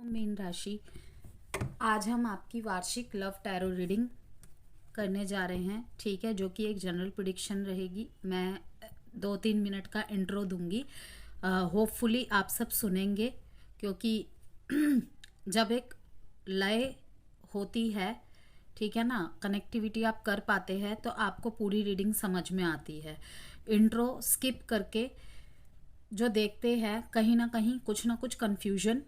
Mean राशि, आज हम आपकी वार्षिक लव टैरो रीडिंग करने जा रहे हैं, ठीक है, जो कि एक जनरल प्रिडिक्शन रहेगी। मैं 2-3 मिनट का इंट्रो दूंगी, होपफुली आप सब सुनेंगे, क्योंकि जब एक लय होती है, ठीक है ना, कनेक्टिविटी आप कर पाते हैं तो आपको पूरी रीडिंग समझ में आती है। इंट्रो स्किप करके जो देखते हैं, कहीं ना कुछ कन्फ्यूजन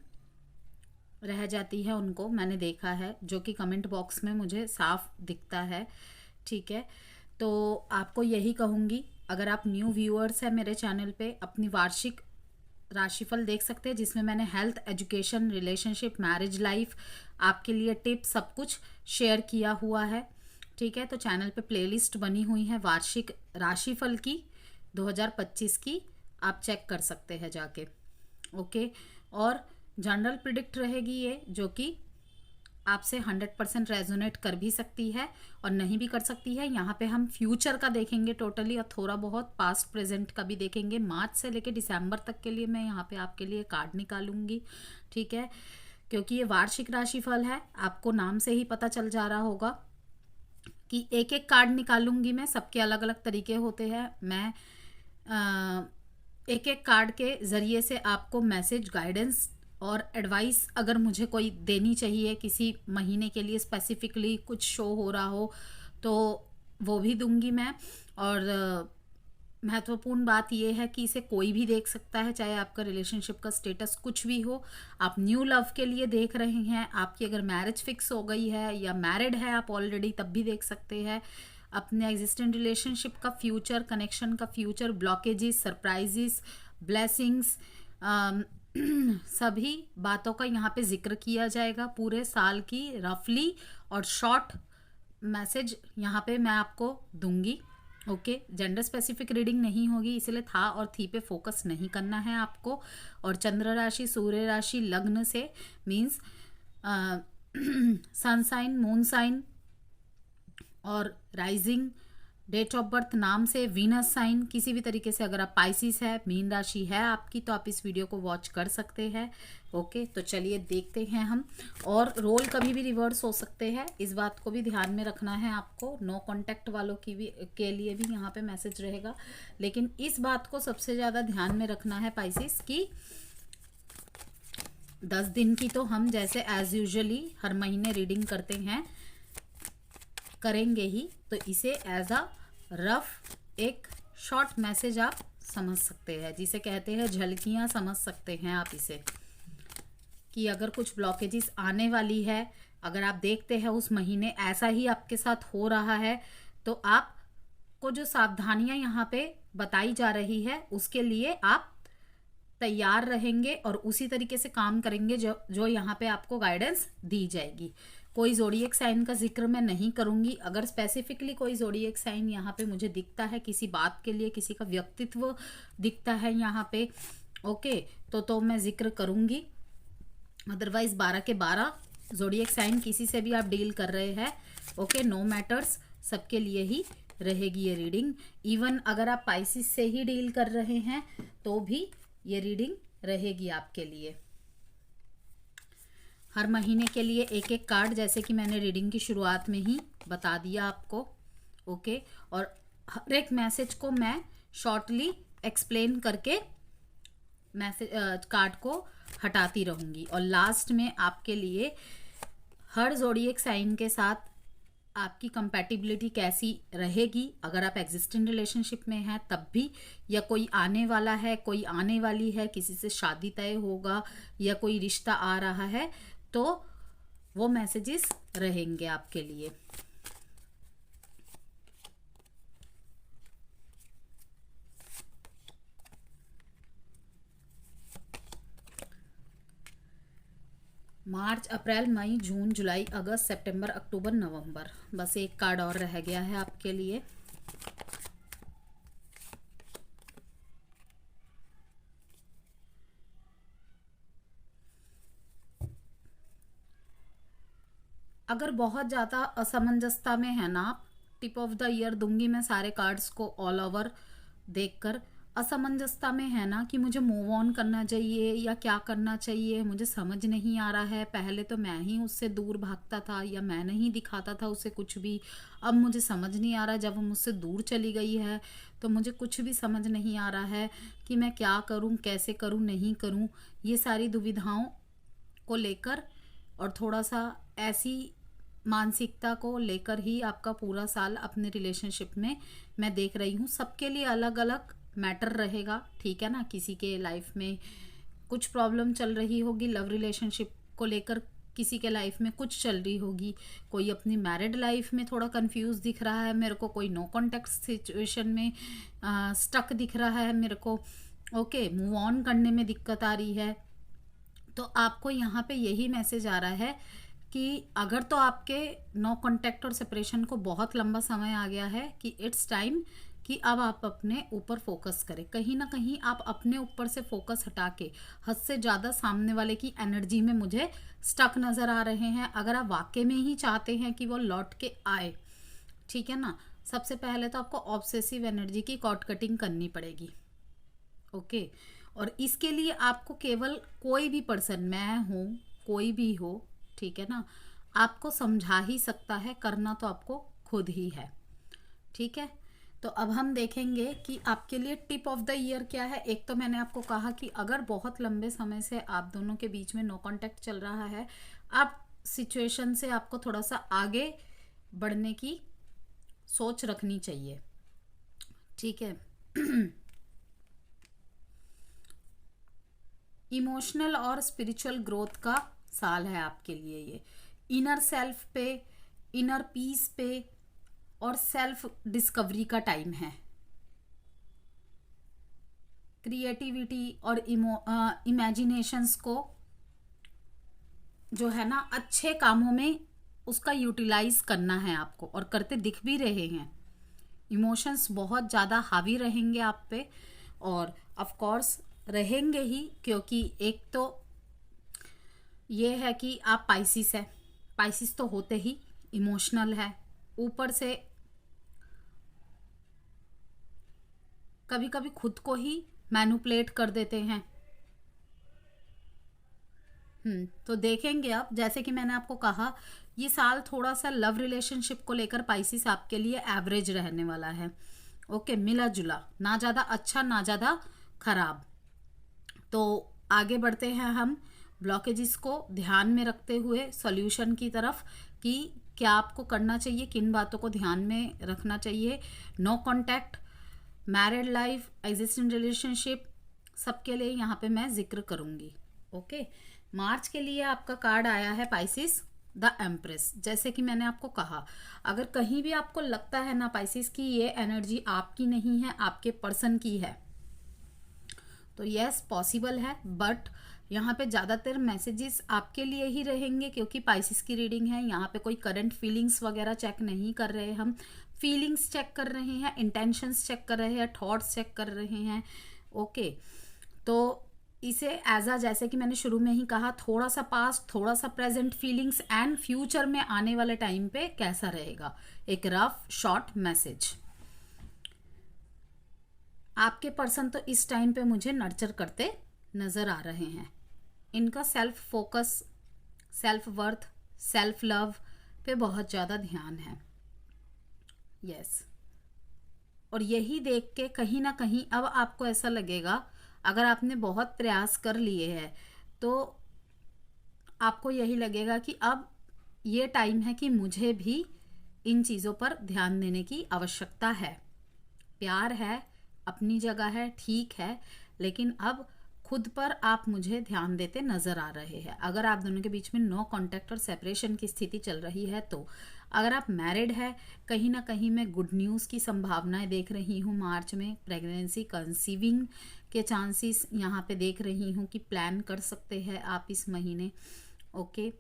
रह जाती है उनको, मैंने देखा है, जो कि कमेंट बॉक्स में मुझे साफ दिखता है, ठीक है। तो आपको यही कहूँगी, अगर आप न्यू व्यूअर्स हैं मेरे चैनल पे, अपनी वार्षिक राशिफल देख सकते हैं, जिसमें मैंने health, education, relationship, marriage life, आपके लिए टिप्स, सब कुछ शेयर किया हुआ है, ठीक है। तो चैनल पे प्लेलिस्ट बनी हुई है वार्षिक राशिफल की 2025 की, आप चेक कर सकते हैं जाके, ओके। और जनरल प्रिडिक्ट रहेगी ये, जो कि आपसे 100% रेजोनेट कर भी सकती है और नहीं भी कर सकती है। यहाँ पे हम फ्यूचर का देखेंगे टोटली, और थोड़ा बहुत पास्ट प्रेजेंट का भी देखेंगे। मार्च से लेके दिसंबर तक के लिए मैं यहाँ पे आपके लिए कार्ड निकालूंगी, ठीक है, क्योंकि ये वार्षिक राशिफल है। आपको नाम से ही पता चल जा रहा होगा कि एक एक कार्ड निकालूंगी मैं, सबके अलग अलग तरीके होते हैं। मैं एक एक कार्ड के ज़रिए से आपको मैसेज, गाइडेंस और एडवाइस अगर मुझे कोई देनी चाहिए किसी महीने के लिए, स्पेसिफिकली कुछ शो हो रहा हो तो वो भी दूंगी मैं। और महत्वपूर्ण बात यह है कि इसे कोई भी देख सकता है, चाहे आपका रिलेशनशिप का स्टेटस कुछ भी हो। आप न्यू लव के लिए देख रहे हैं, आपकी अगर मैरिज फिक्स हो गई है या मैरिड है आप ऑलरेडी, तब भी देख सकते हैं। अपने एग्जिस्टेंट रिलेशनशिप का फ्यूचर, कनेक्शन का फ्यूचर, ब्लॉकेजेस, सरप्राइजेस, ब्लेसिंग्स, सभी बातों का यहाँ पे जिक्र किया जाएगा, पूरे साल की रफली और शॉर्ट मैसेज यहाँ पे मैं आपको दूंगी, ओके। जेंडर स्पेसिफिक रीडिंग नहीं होगी, इसलिए था और थी पे फोकस नहीं करना है आपको। और चंद्र राशि, सूर्य राशि, लग्न से means sun sign, moon sign और राइजिंग, डेट ऑफ बर्थ नाम से, वीनस साइन, किसी भी तरीके से अगर आप पाइसिस है, मीन राशि है आपकी, तो आप इस वीडियो को वॉच कर सकते हैं, ओके। तो चलिए देखते हैं हम। और रोल कभी भी रिवर्स हो सकते हैं, इस बात को भी ध्यान में रखना है आपको। नो कांटेक्ट वालों की भी के लिए भी यहाँ पे मैसेज रहेगा, लेकिन इस बात को सबसे ज़्यादा ध्यान में रखना है पाइसिस की 10 दिन की तो हम जैसे एज यूजुअली हर महीने रीडिंग करते हैं, करेंगे ही, तो इसे एज अ रफ एक शॉर्ट मैसेज आप समझ सकते हैं, जिसे कहते हैं झलकियां समझ सकते हैं आप इसे, कि अगर कुछ ब्लॉकेजेस आने वाली है, अगर आप देखते हैं उस महीने ऐसा ही आपके साथ हो रहा है, तो आपको जो सावधानियां यहाँ पे बताई जा रही है उसके लिए आप तैयार रहेंगे और उसी तरीके से काम करेंगे जो यहाँ पे आपको गाइडेंस दी जाएगी। कोई ज़ोडिएक साइन का जिक्र मैं नहीं करूंगी। अगर स्पेसिफिकली कोई ज़ोडिएक साइन यहाँ पे मुझे दिखता है, किसी बात के लिए किसी का व्यक्तित्व दिखता है यहाँ पे, ओके, तो मैं जिक्र करूंगी। अदरवाइज 12 के 12 ज़ोडिएक साइन किसी से भी आप डील कर रहे हैं, ओके, नो मैटर्स, सबके लिए ही रहेगी ये रीडिंग। इवन अगर आप पाइसिस से ही डील कर रहे हैं तो भी ये रीडिंग रहेगी आपके लिए। हर महीने के लिए एक एक कार्ड, जैसे कि मैंने रीडिंग की शुरुआत में ही बता दिया आपको, ओके। और हर एक मैसेज को मैं शॉर्टली एक्सप्लेन करके मैसेज कार्ड को हटाती रहूंगी। और लास्ट में आपके लिए हर ज़ोडिएक साइन के साथ आपकी कंपैटिबिलिटी कैसी रहेगी, अगर आप एग्जिस्टिंग रिलेशनशिप में हैं तब भी, या कोई आने वाला है, कोई आने वाली है, किसी से शादी तय होगा या कोई रिश्ता आ रहा है, तो वो मैसेजेस रहेंगे आपके लिए। मार्च, अप्रैल, मई, जून, जुलाई, अगस्त, सितंबर, अक्टूबर, नवंबर, बस एक कार्ड और रह गया है आपके लिए। अगर बहुत ज़्यादा असमंजसता में है ना आप, टिप ऑफ द ईयर दूंगी मैं सारे कार्ड्स को ऑल ओवर देखकर। असमंजसता में है ना कि मुझे मूव ऑन करना चाहिए या क्या करना चाहिए, मुझे समझ नहीं आ रहा है। पहले तो मैं ही उससे दूर भागता था या मैं नहीं दिखाता था उसे कुछ भी, अब मुझे समझ नहीं आ रहा, जब वो मुझसे दूर चली गई है तो मुझे कुछ भी समझ नहीं आ रहा है कि मैं क्या करूं, कैसे करूं, नहीं करूं। ये सारी दुविधाओं को लेकर और थोड़ा सा ऐसी मानसिकता को लेकर ही आपका पूरा साल अपने रिलेशनशिप में मैं देख रही हूँ। सबके लिए अलग अलग मैटर रहेगा, ठीक है ना। किसी के लाइफ में कुछ प्रॉब्लम चल रही होगी लव रिलेशनशिप को लेकर, किसी के लाइफ में कुछ चल रही होगी। कोई अपनी मैरिड लाइफ में थोड़ा कंफ्यूज दिख रहा है मेरे को, कोई नो कॉन्टेक्ट सिचुएशन में स्टक दिख रहा है मेरे को, ओके, मूव ऑन करने में दिक्कत आ रही है। तो आपको यहाँ पे यही मैसेज आ रहा है कि अगर तो आपके नो कॉन्टैक्ट और सेपरेशन को बहुत लंबा समय आ गया है कि इट्स टाइम कि अब आप अपने ऊपर फोकस करें। कहीं ना कहीं आप अपने ऊपर से फोकस हटा के हद से ज़्यादा सामने वाले की एनर्जी में मुझे स्टक नज़र आ रहे हैं। अगर आप वाकई में ही चाहते हैं कि वो लौट के आए, ठीक है ना, सबसे पहले तो आपको ऑब्सेसिव एनर्जी की कॉर्ड कटिंग करनी पड़ेगी, ओके। और इसके लिए आपको केवल कोई भी पर्सन, मैं हूँ, कोई भी हो, ठीक है ना, आपको समझा ही सकता है, करना तो आपको खुद ही है, ठीक है। तो अब हम देखेंगे कि आपके लिए टिप ऑफ द ईयर क्या है। एक तो मैंने आपको कहा कि अगर बहुत लंबे समय से आप दोनों के बीच में नो कांटेक्ट चल रहा है, आप सिचुएशन से आपको थोड़ा सा आगे बढ़ने की सोच रखनी चाहिए, ठीक है। इमोशनल और स्पिरिचुअल ग्रोथ का साल है आपके लिए ये। इनर सेल्फ पे, इनर पीस पे और सेल्फ डिस्कवरी का टाइम है। क्रिएटिविटी और इमेजिनेशंस को जो है ना अच्छे कामों में उसका यूटिलाइज करना है आपको, और करते दिख भी रहे हैं। इमोशंस बहुत ज़्यादा हावी रहेंगे आप पे, और ऑफ कोर्स रहेंगे ही, क्योंकि एक तो ये है कि आप पाइसिस है, पाइसिस तो होते ही इमोशनल है, ऊपर से कभी कभी खुद को ही मैनिपुलेट कर देते हैं। तो देखेंगे अब, जैसे कि मैंने आपको कहा, ये साल थोड़ा सा लव रिलेशनशिप को लेकर पाइसिस आपके लिए एवरेज रहने वाला है, ओके, मिला जुला, ना ज़्यादा अच्छा ना ज़्यादा खराब। तो आगे बढ़ते हैं हम ब्लॉकेजेस को ध्यान में रखते हुए सॉल्यूशन की तरफ, कि क्या आपको करना चाहिए, किन बातों को ध्यान में रखना चाहिए। No contact, married life, existing relationship, सबके लिए यहाँ पे मैं जिक्र करूँगी, ओके। मार्च के लिए आपका कार्ड आया है पाइसिस द एम्प्रेस। जैसे कि मैंने आपको कहा, अगर कहीं भी आपको लगता है ना पाइसिस की ये एनर्जी आपकी नहीं है, आपके पर्सन की है, तो यस पॉसिबल है, बट यहाँ पे ज़्यादातर मैसेजेस आपके लिए ही रहेंगे, क्योंकि पाइसिस की रीडिंग है। यहाँ पे कोई करंट फीलिंग्स वगैरह चेक नहीं कर रहे हम, फीलिंग्स चेक कर रहे हैं, इंटेंशंस चेक कर रहे हैं, थॉट्स चेक कर रहे हैं, ओके। तो इसे एज अ, जैसे कि मैंने शुरू में ही कहा, थोड़ा सा पास्ट, थोड़ा सा प्रेजेंट फीलिंग्स एंड फ्यूचर में आने वाले टाइम पे कैसा रहेगा, एक रफ शॉर्ट मैसेज। आपके पर्सन तो इस टाइम पे मुझे नर्चर करते नजर आ रहे हैं। इनका self focus, self worth, self love पे बहुत ज़्यादा ध्यान है, यस। और यही देख के कहीं ना कहीं अब आपको ऐसा लगेगा, अगर आपने बहुत प्रयास कर लिए हैं तो आपको यही लगेगा कि अब ये टाइम है कि मुझे भी इन चीज़ों पर ध्यान देने की आवश्यकता है। प्यार है, अपनी जगह है, ठीक है, लेकिन अब खुद पर आप मुझे ध्यान देते नज़र आ रहे हैं। अगर आप दोनों के बीच में नो कांटेक्ट और सेपरेशन की स्थिति चल रही है, तो अगर आप मैरिड है, कहीं ना कहीं मैं गुड न्यूज़ की संभावनाएं देख रही हूँ। मार्च में प्रेगनेंसी, कंसीविंग के चांसेस यहाँ पे देख रही हूँ कि प्लान कर सकते हैं आप इस महीने, ओके।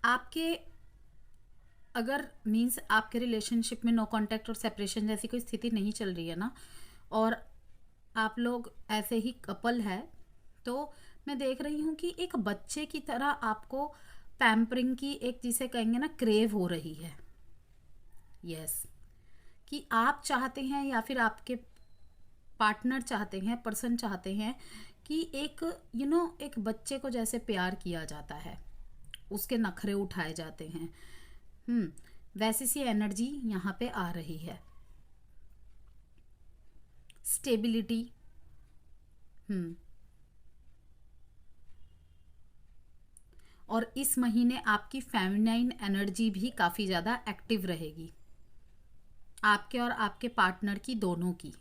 आपके अगर मीन्स आपके रिलेशनशिप में नो कांटेक्ट और सेपरेशन जैसी कोई स्थिति नहीं चल रही है ना, और आप लोग ऐसे ही कपल है, तो मैं देख रही हूँ कि एक बच्चे की तरह आपको पैम्परिंग की एक, जिसे कहेंगे ना, क्रेव हो रही है। यस, कि आप चाहते हैं या फिर आपके पार्टनर चाहते हैं, पर्सन चाहते हैं कि एक एक बच्चे को जैसे प्यार किया जाता है, उसके नखरे उठाए जाते हैं। वैसी सी एनर्जी यहाँ पे आ रही है। स्टेबिलिटी। और इस महीने आपकी फेमिनाइन एनर्जी भी काफ़ी ज़्यादा एक्टिव रहेगी, आपके और आपके पार्टनर की, दोनों की।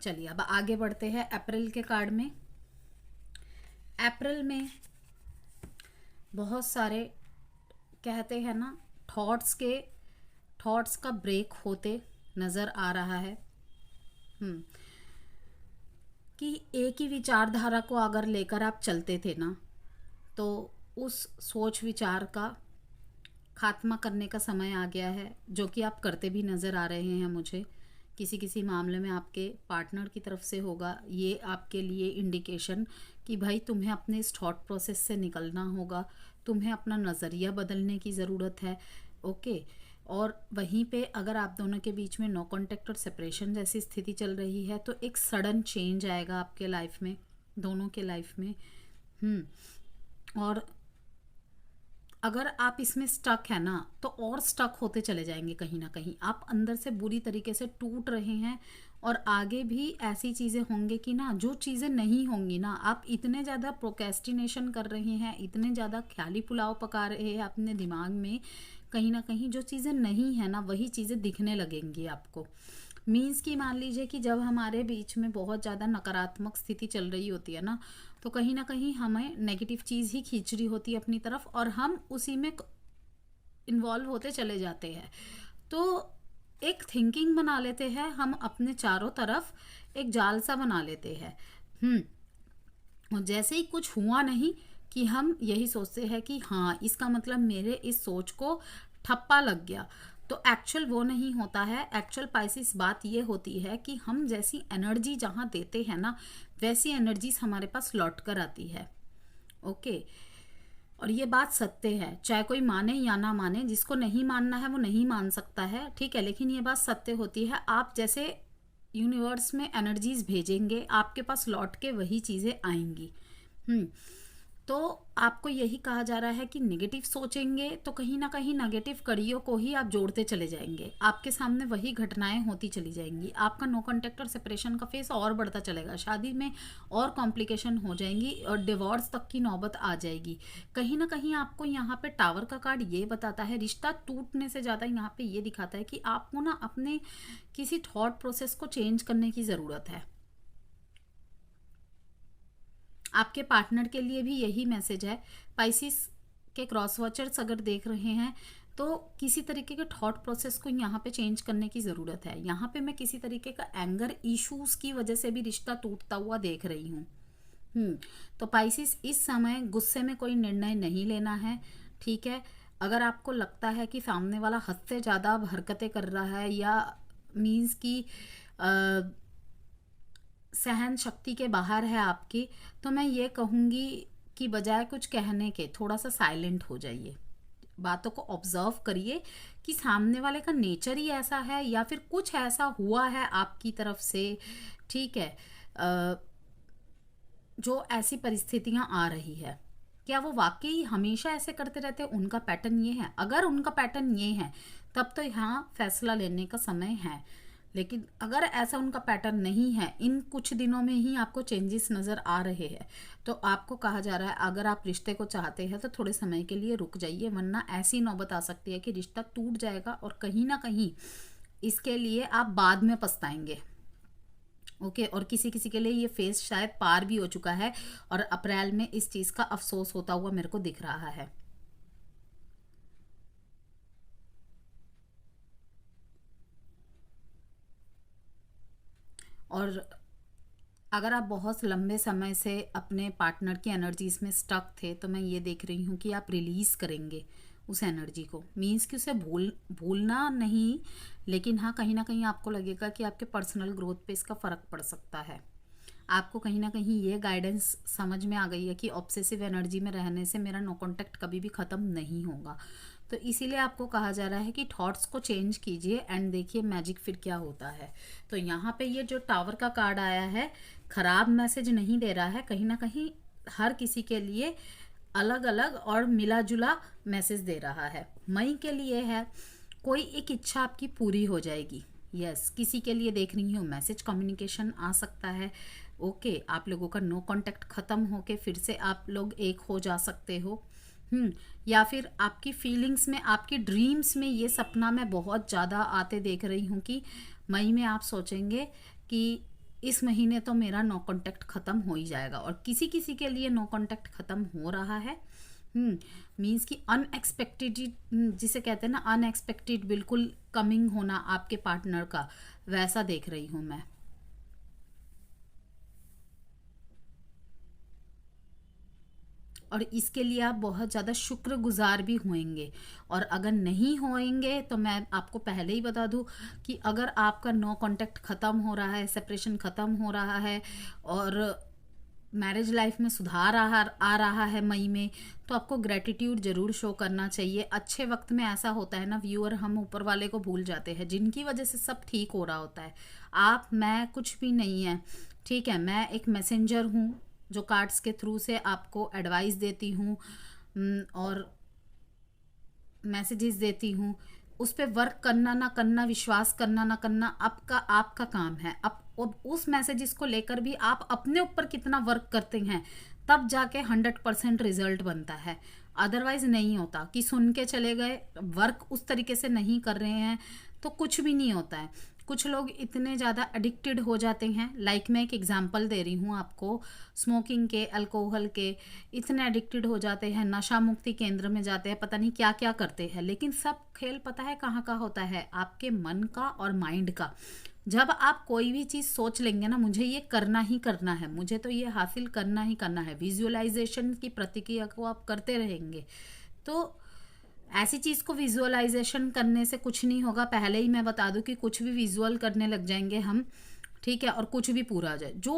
चलिए अब आगे बढ़ते हैं अप्रैल के कार्ड में। अप्रैल में बहुत सारे, कहते हैं ना, थॉट्स का ब्रेक होते नज़र आ रहा है। कि एक ही विचारधारा को अगर लेकर आप चलते थे ना, तो उस सोच विचार का खात्मा करने का समय आ गया है, जो कि आप करते भी नज़र आ रहे हैं मुझे। किसी किसी मामले में आपके पार्टनर की तरफ से होगा ये आपके लिए इंडिकेशन कि भाई तुम्हें अपने इस थॉट प्रोसेस से निकलना होगा, तुम्हें अपना नज़रिया बदलने की ज़रूरत है। ओके। और वहीं पे अगर आप दोनों के बीच में नो कॉन्टेक्ट और सेपरेशन जैसी स्थिति चल रही है, तो एक सडन चेंज आएगा आपके लाइफ में, दोनों के लाइफ में। और अगर आप इसमें स्टक है ना, तो और स्टक होते चले जाएंगे कहीं ना कहीं। आप अंदर से बुरी तरीके से टूट रहे हैं, और आगे भी ऐसी चीज़ें होंगी कि ना, जो चीज़ें नहीं होंगी ना, आप इतने ज़्यादा प्रोक्रेस्टिनेशन कर रहे हैं, इतने ज़्यादा ख्याली पुलाव पका रहे हैं अपने दिमाग में, कहीं ना कहीं जो चीज़ें नहीं है ना, वही चीज़ें दिखने लगेंगी आपको। मीन्स कि मान लीजिए कि जब हमारे बीच में बहुत ज़्यादा नकारात्मक स्थिति चल रही होती है ना, तो कहीं ना कहीं हमें नेगेटिव चीज़ ही खींच रही होती है अपनी तरफ, और हम उसी में इन्वॉल्व होते चले जाते हैं। तो एक थिंकिंग बना लेते हैं हम अपने चारों तरफ, एक जाल सा बना लेते हैं। और जैसे ही कुछ हुआ नहीं कि हम यही सोचते हैं कि हाँ, इसका मतलब मेरे इस सोच को ठप्पा लग गया। तो एक्चुअल वो नहीं होता है। एक्चुअल पाइसिस बात ये होती है कि हम जैसी एनर्जी जहाँ देते हैं ना, वैसी एनर्जीज हमारे पास लौट कर आती है। ओके। और ये बात सत्य है, चाहे कोई माने या ना माने, जिसको नहीं मानना है वो नहीं मान सकता है, ठीक है, लेकिन ये बात सत्य होती है। आप जैसे यूनिवर्स में एनर्जीज भेजेंगे, आपके पास लौट के वही चीज़ें आएंगी। तो आपको यही कहा जा रहा है कि नेगेटिव सोचेंगे तो कहीं ना कहीं नेगेटिव कड़ियों को ही आप जोड़ते चले जाएंगे, आपके सामने वही घटनाएं होती चली जाएंगी, आपका नो कॉन्टेक्ट और सेपरेशन का फेस और बढ़ता चलेगा, शादी में और कॉम्प्लिकेशन हो जाएंगी, और डिवोर्स तक की नौबत आ जाएगी। कहीं ना कहीं आपको यहाँ पे टावर का कार्ड ये बताता है, रिश्ता टूटने से ज़्यादा यहाँ पे ये दिखाता है कि आपको ना अपने किसी थॉट प्रोसेस को चेंज करने की ज़रूरत है। आपके पार्टनर के लिए भी यही मैसेज है। पाइसिस के क्रॉस वॉचर्स अगर देख रहे हैं, तो किसी तरीके के थॉट प्रोसेस को यहाँ पे चेंज करने की ज़रूरत है। यहाँ पे मैं किसी तरीके का एंगर इश्यूज की वजह से भी रिश्ता टूटता हुआ देख रही हूँ। तो पाइसिस, इस समय गुस्से में कोई निर्णय नहीं लेना है, ठीक है। अगर आपको लगता है कि सामने वाला हद से ज़्यादा अब हरकतें कर रहा है, या मीन्स की सहन शक्ति के बाहर है आपकी, तो मैं ये कहूँगी कि बजाय कुछ कहने के थोड़ा सा साइलेंट हो जाइए, बातों को ऑब्जर्व करिए कि सामने वाले का नेचर ही ऐसा है, या फिर कुछ ऐसा हुआ है आपकी तरफ से, ठीक है, जो ऐसी परिस्थितियां आ रही है। क्या वो वाकई हमेशा ऐसे करते रहते हैं? उनका पैटर्न ये है? अगर उनका पैटर्न ये है, तब तो यहाँ फैसला लेने का समय है। लेकिन अगर ऐसा उनका पैटर्न नहीं है, इन कुछ दिनों में ही आपको चेंजेस नज़र आ रहे हैं, तो आपको कहा जा रहा है अगर आप रिश्ते को चाहते हैं तो थोड़े समय के लिए रुक जाइए, वरना ऐसी नौबत आ सकती है कि रिश्ता टूट जाएगा, और कहीं ना कहीं इसके लिए आप बाद में पछताएंगे। ओके। और किसी किसी के लिए ये फेज शायद पार भी हो चुका है, और अप्रैल में इस चीज़ का अफसोस होता हुआ मेरे को दिख रहा है। और अगर आप बहुत लंबे समय से अपने पार्टनर की एनर्जीज में स्टक थे, तो मैं ये देख रही हूँ कि आप रिलीज़ करेंगे उस एनर्जी को। मीन्स कि उसे भूलना नहीं, लेकिन हाँ, कहीं ना कहीं आपको लगेगा कि आपके पर्सनल ग्रोथ पे इसका फ़र्क पड़ सकता है। आपको कहीं ना कहीं ये गाइडेंस समझ में आ गई है कि ऑब्सेसिव एनर्जी में रहने से मेरा नो कांटेक्ट कभी भी ख़त्म नहीं होगा। तो इसीलिए आपको कहा जा रहा है कि थॉट्स को चेंज कीजिए एंड देखिए मैजिक फिर क्या होता है। तो यहाँ पे ये जो टावर का कार्ड आया है, ख़राब मैसेज नहीं दे रहा है, कहीं ना कहीं हर किसी के लिए अलग अलग और मिला जुला मैसेज दे रहा है। मई के लिए है कोई एक इच्छा आपकी पूरी हो जाएगी। यस, किसी के लिए देख रही हूँ मैसेज कम्युनिकेशन आ सकता है। ओके, आप लोगों का नो कांटेक्ट ख़त्म होके फिर से आप लोग एक हो जा सकते हो। या फिर आपकी फीलिंग्स में, आपकी ड्रीम्स में ये सपना मैं बहुत ज़्यादा आते देख रही हूँ कि मई में आप सोचेंगे कि इस महीने तो मेरा नो कांटेक्ट ख़त्म हो ही जाएगा। और किसी किसी के लिए नो कांटेक्ट ख़त्म हो रहा है। मीन्स कि अनएक्सपेक्टेड, जिसे कहते हैं ना अनएक्सपेक्टेड, बिल्कुल कमिंग होना आपके पार्टनर का, वैसा देख रही हूँ मैं। और इसके लिए आप बहुत ज़्यादा शुक्रगुजार भी होंगे। और अगर नहीं होंगे तो मैं आपको पहले ही बता दूं कि अगर आपका नो कांटेक्ट ख़त्म हो रहा है, सेपरेशन ख़त्म हो रहा है और मैरिज लाइफ में सुधार आ रहा है मई में, तो आपको ग्रेटिट्यूड ज़रूर शो करना चाहिए। अच्छे वक्त में ऐसा होता है ना व्यूअर, हम ऊपर वाले को भूल जाते हैं जिनकी वजह से सब ठीक हो रहा होता है। आप, मैं कुछ भी नहीं है, ठीक है। मैं एक मैसेंजर हूँ जो कार्ड्स के थ्रू से आपको एडवाइस देती हूँ और मैसेजेस देती हूँ। उस पर वर्क करना ना करना, विश्वास करना ना करना, आपका आपका काम है। अब उस मैसेजेस को लेकर भी आप अपने ऊपर कितना वर्क करते हैं, तब जाके 100% रिजल्ट बनता है। अदरवाइज नहीं होता कि सुन के चले गए, वर्क उस तरीके से नहीं कर रहे हैं तो कुछ भी नहीं होता है। कुछ लोग इतने ज़्यादा एडिक्टेड हो जाते हैं, लाइक मैं एक एग्जांपल दे रही हूँ आपको, स्मोकिंग के, अल्कोहल के, इतने एडिक्टेड हो जाते हैं, नशा मुक्ति केंद्र में जाते हैं, पता नहीं क्या क्या करते हैं। लेकिन सब खेल पता है कहाँ का होता है, आपके मन का और माइंड का। जब आप कोई भी चीज़ सोच लेंगे ना, मुझे ये करना ही करना है, मुझे तो ये हासिल करना ही करना है, विजुअलाइजेशन की प्रतिक्रिया को आप करते रहेंगे, तो ऐसी चीज़ को विजुअलाइजेशन करने से कुछ नहीं होगा। पहले ही मैं बता दूं कि कुछ भी विजुअल करने लग जाएंगे हम, ठीक है, और कुछ भी पूरा आ जाए। जो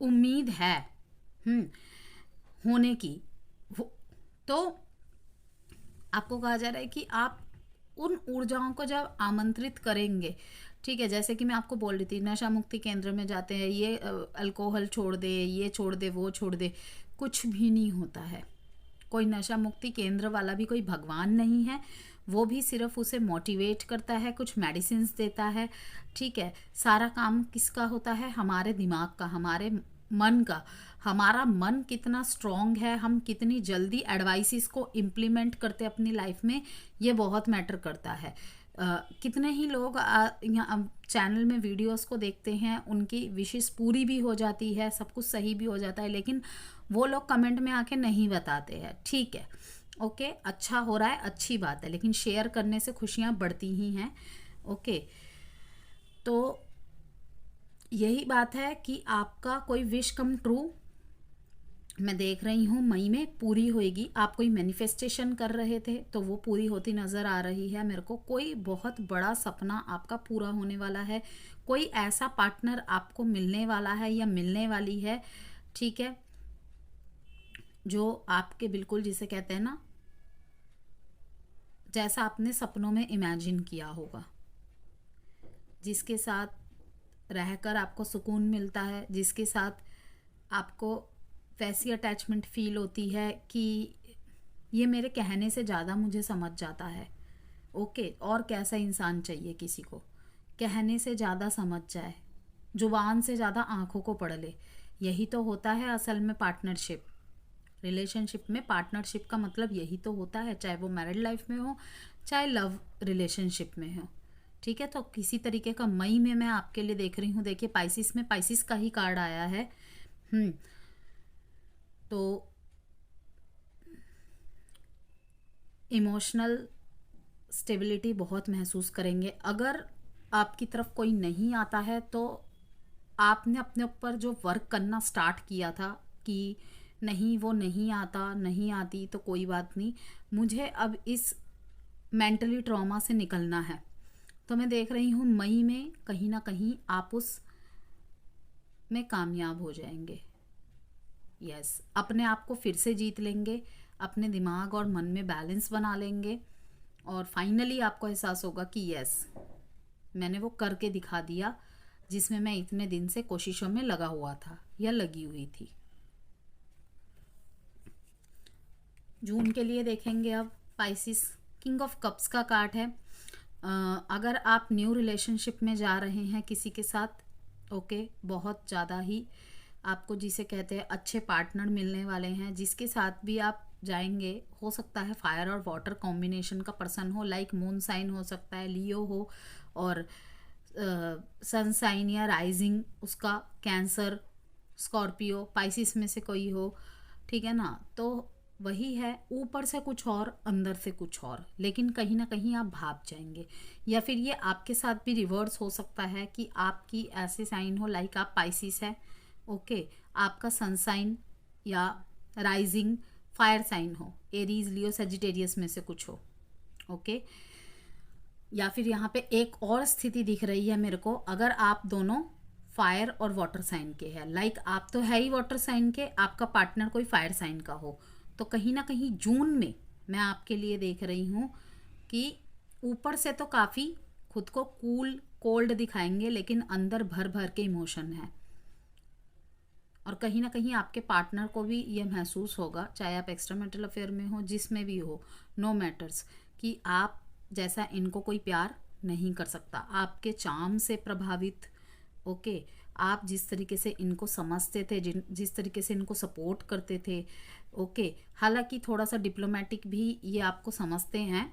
उम्मीद है हम्म होने की, तो आपको कहा जा रहा है कि आप उन ऊर्जाओं को जब आमंत्रित करेंगे, ठीक है, जैसे कि मैं आपको बोल रही थी नशा मुक्ति केंद्र में जाते हैं, ये अल्कोहल छोड़ दे, ये छोड़ दे, वो छोड़ दे, कुछ भी नहीं होता है। कोई नशा मुक्ति केंद्र वाला भी कोई भगवान नहीं है, वो भी सिर्फ उसे मोटिवेट करता है, कुछ मेडिसिन देता है, ठीक है। सारा काम किसका होता है, हमारे दिमाग का, हमारे मन का। हमारा मन कितना स्ट्रांग है, हम कितनी जल्दी एडवाइसेस को इम्प्लीमेंट करते अपनी लाइफ में, ये बहुत मैटर करता है। कितने ही लोग यहाँ चैनल में वीडियोस को देखते हैं, उनकी विशेष पूरी भी हो जाती है, सब कुछ सही भी हो जाता है, लेकिन वो लोग कमेंट में आके नहीं बताते हैं, ठीक है। ओके, अच्छा हो रहा है, अच्छी बात है, लेकिन शेयर करने से खुशियाँ बढ़ती ही हैं। ओके, तो यही बात है कि आपका कोई विश कम ट्रू मैं देख रही हूँ मई में पूरी होएगी। आप कोई मैनिफेस्टेशन कर रहे थे तो वो पूरी होती नज़र आ रही है मेरे को। कोई बहुत बड़ा सपना आपका पूरा होने वाला है, कोई ऐसा पार्टनर आपको मिलने वाला है या मिलने वाली है, ठीक है, जो आपके बिल्कुल, जिसे कहते हैं ना, जैसा आपने सपनों में इमेजिन किया होगा, जिसके साथ रहकर आपको सुकून मिलता है, जिसके साथ आपको वैसी अटैचमेंट फील होती है कि ये मेरे कहने से ज़्यादा मुझे समझ जाता है। ओके, और कैसा इंसान चाहिए किसी को कहने से ज़्यादा समझ जाए, जुबान से ज़्यादा आंखों को पढ़ ले। यही तो होता है असल में पार्टनरशिप। रिलेशनशिप में पार्टनरशिप का मतलब यही तो होता है, चाहे वो मैरिड लाइफ में हो, चाहे लव रिलेशनशिप में हो, ठीक है। तो किसी तरीके का मई में मैं आपके लिए देख रही हूँ। देखिए पाइसिस में पाइसिस का ही कार्ड आया है। तो इमोशनल स्टेबिलिटी बहुत महसूस करेंगे। अगर आपकी तरफ कोई नहीं आता है तो आपने अपने ऊपर जो वर्क करना स्टार्ट किया था कि नहीं वो नहीं आता, नहीं आती तो कोई बात नहीं, मुझे अब इस मेंटली ट्रॉमा से निकलना है, तो मैं देख रही हूँ मई में कहीं ना कहीं आप उस में कामयाब हो जाएंगे। यस, अपने आप को फिर से जीत लेंगे, अपने दिमाग और मन में बैलेंस बना लेंगे और फाइनली आपको एहसास होगा कि यस, मैंने वो करके दिखा दिया जिसमें मैं इतने दिन से कोशिशों में लगा हुआ था या लगी हुई थी। जून के लिए देखेंगे अब पाइसिस। किंग ऑफ कप्स का कार्ड है। अगर आप न्यू रिलेशनशिप में जा रहे हैं किसी के साथ, ओके, बहुत ज़्यादा ही आपको जिसे कहते हैं अच्छे पार्टनर मिलने वाले हैं। जिसके साथ भी आप जाएंगे, हो सकता है फायर और वाटर कॉम्बिनेशन का पर्सन हो, लाइक मून साइन हो सकता है, लियो हो, और सन साइन या राइजिंग उसका कैंसर, स्कॉर्पियो, पाइसिस में से कोई हो, ठीक है ना। तो वही है, ऊपर से कुछ और अंदर से कुछ और, लेकिन कहीं ना कहीं आप भाग जाएंगे। या फिर ये आपके साथ भी रिवर्स हो सकता है कि आपकी ऐसे साइन हो, लाइक आप पाइसिस है, ओके, आपका सन साइन या राइजिंग फायर साइन हो, एरीज, लियो, सेजिटेरियस में से कुछ हो, ओके। या फिर यहाँ पे एक और स्थिति दिख रही है मेरे को, अगर आप दोनों फायर और वाटर साइन के हैं, लाइक आप तो है ही वाटर साइन के, आपका पार्टनर कोई फायर साइन का हो, तो कहीं ना कहीं जून में मैं आपके लिए देख रही हूँ कि ऊपर से तो काफ़ी खुद को कूल कोल्ड दिखाएंगे, लेकिन अंदर भर भर के इमोशन है। और कहीं ना कहीं आपके पार्टनर को भी ये महसूस होगा, चाहे आप एक्स्ट्रा मैरिटल अफेयर में हो, जिसमें भी हो, नो मैटर्स, कि आप जैसा इनको कोई प्यार नहीं कर सकता। आपके चार्म से प्रभावित, ओके, आप जिस तरीके से इनको समझते थे, जिस तरीके से इनको सपोर्ट करते थे, ओके, हालांकि थोड़ा सा डिप्लोमेटिक भी ये आपको समझते हैं,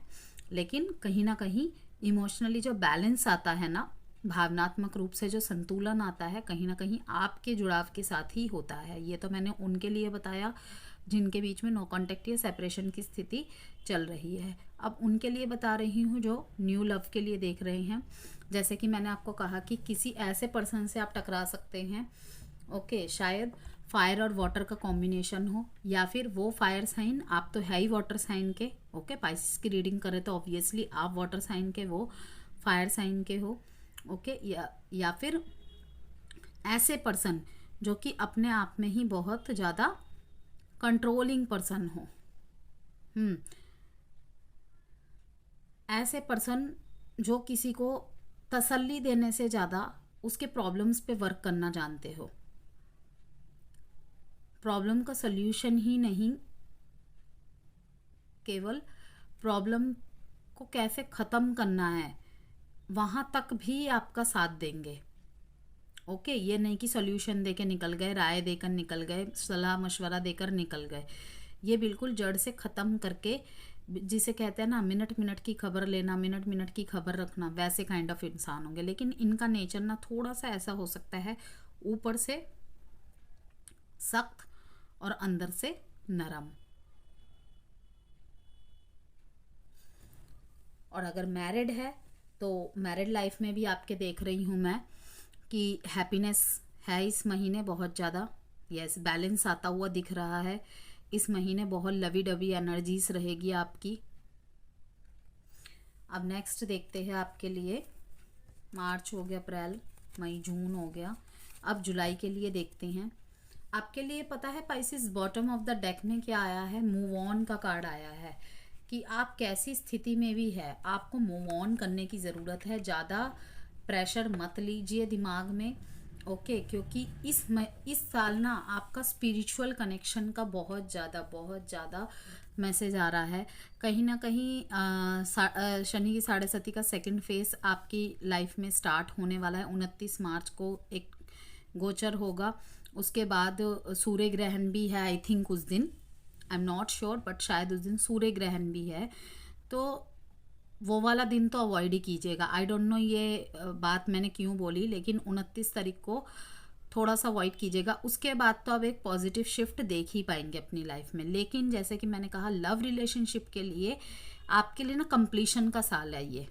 लेकिन कहीं ना कहीं इमोशनली जो बैलेंस आता है ना, भावनात्मक रूप से जो संतुलन आता है, कहीं ना कहीं आपके जुड़ाव के साथ ही होता है। ये तो मैंने उनके लिए बताया जिनके बीच में नो कॉन्टेक्ट या सेपरेशन की स्थिति चल रही है। अब उनके लिए बता रही हूँ जो न्यू लव के लिए देख रहे हैं। जैसे कि मैंने आपको कहा कि किसी ऐसे पर्सन से आप टकरा सकते हैं, ओके, शायद फायर और वाटर का कॉम्बिनेशन हो, या फिर वो फायर साइन, आप तो है ही वाटर साइन के, ओके, पाइसिस की रीडिंग करें तो ऑब्वियसली आप वाटर साइन के, वो फायर साइन के हो, ओके, या फिर ऐसे पर्सन जो कि अपने आप में ही बहुत ज़्यादा कंट्रोलिंग पर्सन हो। ऐसे पर्सन जो किसी को तसल्ली देने से ज़्यादा उसके प्रॉब्लम्स पे वर्क करना जानते हो। प्रॉब्लम का सल्यूशन ही नहीं, केवल प्रॉब्लम को कैसे ख़त्म करना है वहाँ तक भी आपका साथ देंगे, ओके। ये नहीं कि सॉल्यूशन देके निकल गए, राय देकर निकल गए, सलाह मशवरा देकर निकल गए। ये बिल्कुल जड़ से ख़त्म करके, जिसे कहते हैं ना मिनट मिनट की खबर लेना, मिनट मिनट की खबर रखना, वैसे काइंड ऑफ इंसान होंगे। लेकिन इनका नेचर ना थोड़ा सा ऐसा हो सकता है, ऊपर से सख्त और अंदर से नरम। और अगर मैरिड है तो मैरिड लाइफ में भी आपके देख रही हूँ मैं कि हैप्पीनेस है इस महीने बहुत ज़्यादा। यस, बैलेंस आता हुआ दिख रहा है इस महीने, बहुत लवी डवी एनर्जीज रहेगी आपकी। अब नेक्स्ट देखते हैं आपके लिए, मार्च हो गया, अप्रैल, मई, जून हो गया, अब जुलाई के लिए देखते हैं आपके लिए। पता है Pisces, bottom of the deck में क्या आया है? मूव ऑन का कार्ड आया है कि आप कैसी स्थिति में भी है, आपको मूव ऑन करने की ज़रूरत है। ज़्यादा प्रेशर मत लीजिए दिमाग में, ओके, क्योंकि इस साल ना आपका स्पिरिचुअल कनेक्शन का बहुत ज़्यादा मैसेज आ रहा है। कहीं ना कहीं शनि की 7.5 का सेकंड फेज आपकी लाइफ में स्टार्ट होने वाला है। 29 मार्च को एक गोचर होगा, उसके बाद सूर्य ग्रहण भी है, आई थिंक उस दिन, I am not sure, but शायद उस दिन सूर्य ग्रहण भी है, तो वो वाला दिन तो अवॉइड ही कीजिएगा। आई डोंट नो ये बात मैंने क्यों बोली, लेकिन 29 तारीख को थोड़ा सा अवॉइड कीजिएगा। उसके बाद तो आप एक पॉजिटिव शिफ्ट देख ही पाएंगे अपनी लाइफ में। लेकिन जैसे कि मैंने कहा, लव रिलेशनशिप के लिए आपके लिए ना कंप्लीशन का साल है ये।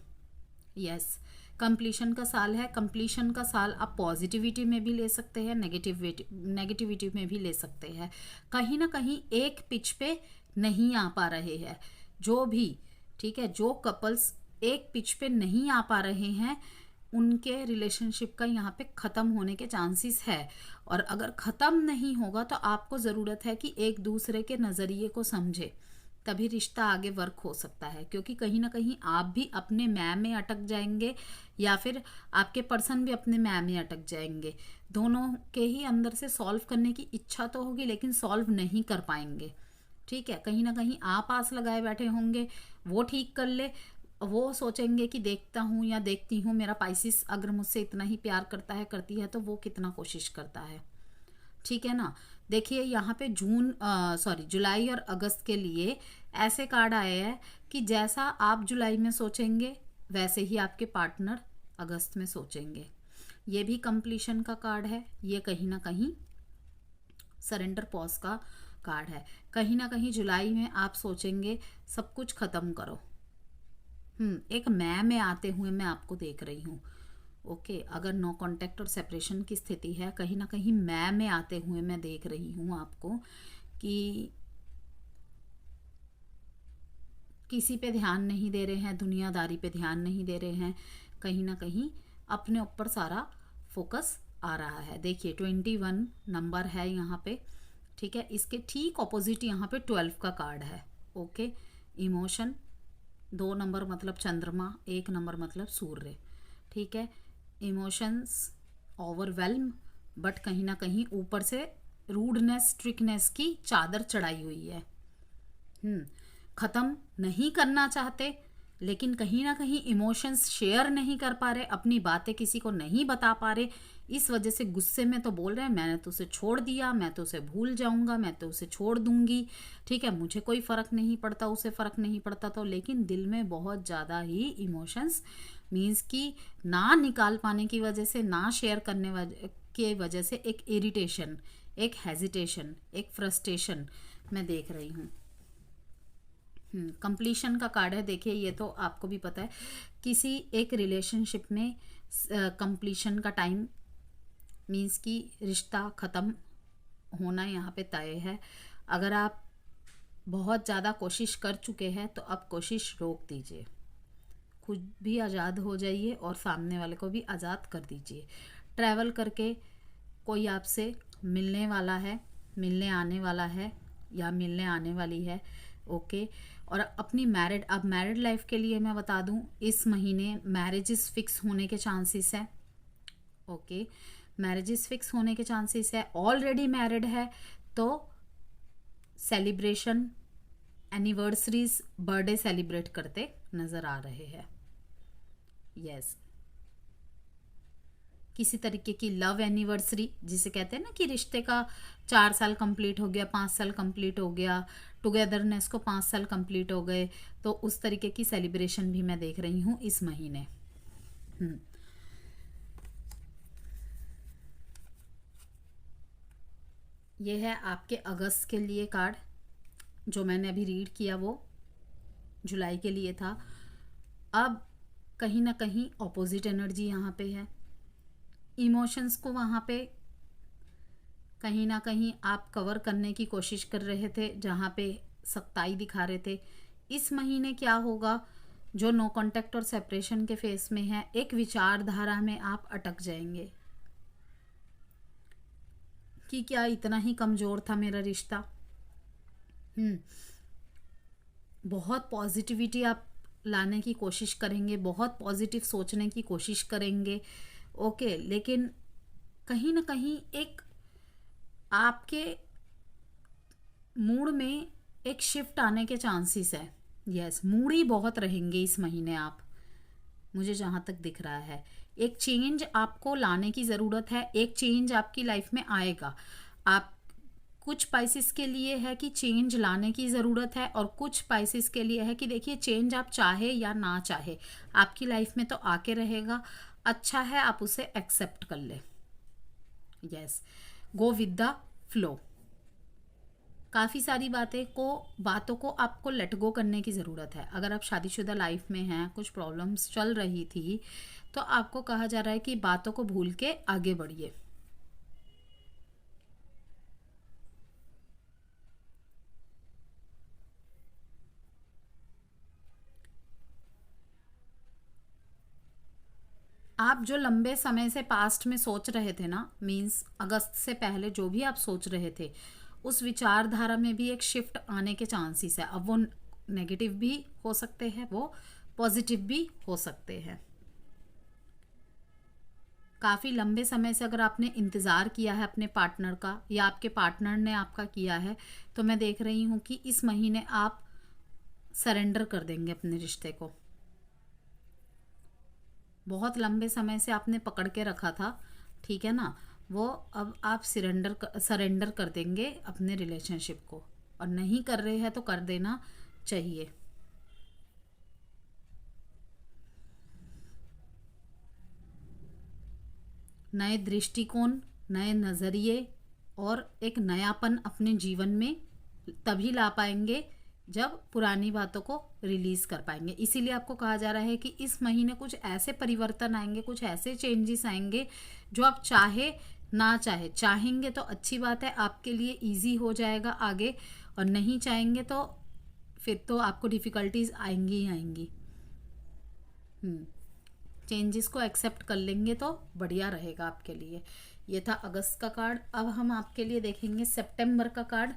यस, कंप्लीशन का साल है। कंप्लीशन का साल आप पॉजिटिविटी में भी ले सकते हैं, नेगेटिविटी में भी ले सकते हैं। कहीं ना कहीं एक पिच पे नहीं आ पा रहे हैं जो भी, ठीक है, जो कपल्स एक पिच पे नहीं आ पा रहे हैं, उनके रिलेशनशिप का यहाँ पे ख़त्म होने के चांसेस है। और अगर ख़त्म नहीं होगा तो आपको ज़रूरत है कि एक दूसरे के नज़रिए को समझे, तभी रिश्ता आगे वर्क हो सकता है। क्योंकि कहीं ना कहीं आप भी अपने मैं में अटक जाएंगे या फिर आपके पर्सन भी अपने मैं में अटक जाएंगे। दोनों के ही अंदर से सॉल्व करने की इच्छा तो होगी लेकिन सॉल्व नहीं कर पाएंगे। ठीक है, कहीं ना कहीं आप आस लगाए बैठे होंगे वो ठीक कर ले, वो सोचेंगे कि देखता हूँ या देखती हूँ मेरा पाइसिस अगर मुझसे इतना ही प्यार करता है करती है तो वो कितना कोशिश करता है। ठीक है ना। देखिए यहाँ पे जुलाई और अगस्त के लिए ऐसे कार्ड आए हैं कि जैसा आप जुलाई में सोचेंगे वैसे ही आपके पार्टनर अगस्त में सोचेंगे। ये भी कंप्लीशन का कार्ड है, ये कहीं ना कहीं सरेंडर पॉज का कार्ड है। कहीं ना कहीं जुलाई में आप सोचेंगे सब कुछ खत्म करो। एक मैं में आते हुए मैं आपको देख रही हूँ। ओके, अगर नो कांटेक्ट और सेपरेशन की स्थिति है, कहीं ना कहीं मैं में आते हुए मैं देख रही हूँ आपको कि किसी पे ध्यान नहीं दे रहे हैं, दुनियादारी पे ध्यान नहीं दे रहे हैं, कहीं ना कहीं अपने ऊपर सारा फोकस आ रहा है। देखिए 21 नंबर है यहाँ पे। ठीक है, इसके ठीक ऑपोजिट यहाँ पे 12 का कार्ड है। ओके, इमोशन 2 नंबर मतलब चंद्रमा, 1 नंबर मतलब सूर्य। ठीक है, इमोशंस ओवरवेल्म, बट कहीं ना कहीं ऊपर से रूडनेस स्ट्रिकनेस की चादर चढ़ाई हुई है। ख़त्म नहीं करना चाहते लेकिन कहीं ना कहीं इमोशंस शेयर नहीं कर पा रहे, अपनी बातें किसी को नहीं बता पा रहे, इस वजह से गुस्से में तो बोल रहे हैं मैंने तो उसे छोड़ दिया, मैं तो उसे भूल जाऊंगा, मैं तो उसे छोड़ दूंगी। ठीक है, मुझे कोई फ़र्क नहीं पड़ता, उसे फ़र्क नहीं पड़ता, तो लेकिन दिल में बहुत ज़्यादा ही इमोशंस मीन्स कि ना निकाल पाने की वजह से, ना शेयर करने की वजह से एक इरिटेशन, एक हेजिटेशन, एक फ्रस्ट्रेशन मैं देख रही हूँ। कंप्लीशन का कार्ड है। देखिए ये तो आपको भी पता है, किसी एक रिलेशनशिप में कंप्लीशन का टाइम मीन्स कि रिश्ता ख़त्म होना यहाँ पे तय है। अगर आप बहुत ज़्यादा कोशिश कर चुके हैं तो अब कोशिश रोक दीजिए, खुद भी आज़ाद हो जाइए और सामने वाले को भी आज़ाद कर दीजिए। ट्रैवल करके कोई आपसे मिलने वाला है, मिलने आने वाला है या मिलने आने वाली है। ओके, और अपनी मैरिड लाइफ के लिए मैं बता दूं, इस महीने मैरिजेस फिक्स होने के चांसेस है। ओके, मैरिजेस फिक्स होने के चांसेस है। ऑलरेडी मैरिड है तो सेलिब्रेशन, एनिवर्सरीज, बर्थडे सेलिब्रेट करते नज़र आ रहे हैं। यस, किसी तरीके की लव एनिवर्सरी जिसे कहते हैं ना कि रिश्ते का 4 साल कंप्लीट हो गया, 5 साल कंप्लीट हो गया, टुगेदरनेस को 5 साल कंप्लीट हो गए, तो उस तरीके की सेलिब्रेशन भी मैं देख रही हूँ इस महीने। ये है आपके अगस्त के लिए कार्ड, जो मैंने अभी रीड किया वो जुलाई के लिए था। अब कहीं ना कहीं ऑपोजिट एनर्जी यहाँ पे है। इमोशंस को वहाँ पे कहीं ना कहीं आप कवर करने की कोशिश कर रहे थे, जहाँ पे सख्ताई दिखा रहे थे। इस महीने क्या होगा, जो नो कांटेक्ट और सेपरेशन के फेस में है, एक विचारधारा में आप अटक जाएंगे कि क्या इतना ही कमज़ोर था मेरा रिश्ता। बहुत पॉजिटिविटी आप लाने की कोशिश करेंगे, बहुत पॉजिटिव सोचने की कोशिश करेंगे। ओके, लेकिन कहीं ना कहीं एक आपके मूड में एक शिफ्ट आने के चांसेस है। यस, मूडी बहुत रहेंगे इस महीने आप, मुझे जहाँ तक दिख रहा है एक चेंज आपको लाने की ज़रूरत है। एक चेंज आपकी लाइफ में आएगा। आप कुछ पाइसिस के लिए है कि चेंज लाने की ज़रूरत है, और कुछ पाइसिस के लिए है कि देखिए चेंज आप चाहे या ना चाहे आपकी लाइफ में तो आके रहेगा। अच्छा है, आप उसे एक्सेप्ट कर ले। Yes, go with the flow. काफ़ी सारी बातों को आपको लेट गो करने की ज़रूरत है। अगर आप शादीशुदा लाइफ में हैं, कुछ प्रॉब्लम्स चल रही थी, तो आपको कहा जा रहा है कि बातों को भूल के आगे बढ़िए। आप जो लंबे समय से पास्ट में सोच रहे थे ना, मीन्स अगस्त से पहले जो भी आप सोच रहे थे, उस विचारधारा में भी एक शिफ्ट आने के चांसेस है। अब वो नेगेटिव भी हो सकते हैं, वो पॉजिटिव भी हो सकते हैं। काफ़ी लंबे समय से अगर आपने इंतज़ार किया है अपने पार्टनर का या आपके पार्टनर ने आपका किया है, तो मैं देख रही हूँ कि इस महीने आप सरेंडर कर देंगे अपने रिश्ते को। बहुत लंबे समय से आपने पकड़ के रखा था, ठीक है ना, वो अब आप सरेंडर कर देंगे अपने रिलेशनशिप को। और नहीं कर रहे हैं तो कर देना चाहिए। नए दृष्टिकोण, नए नज़रिए और एक नयापन अपने जीवन में तभी ला पाएंगे जब पुरानी बातों को रिलीज कर पाएंगे। इसीलिए आपको कहा जा रहा है कि इस महीने कुछ ऐसे परिवर्तन आएंगे, कुछ ऐसे चेंजेस आएंगे जो आप चाहे ना चाहे, चाहेंगे तो अच्छी बात है, आपके लिए इजी हो जाएगा आगे, और नहीं चाहेंगे तो फिर तो आपको डिफ़िकल्टीज आएंगी ही आएंगी। चेंजेस को एक्सेप्ट कर लेंगे तो बढ़िया रहेगा आपके लिए। ये था अगस्त का कार्ड। अब हम आपके लिए देखेंगे सितंबर का कार्ड।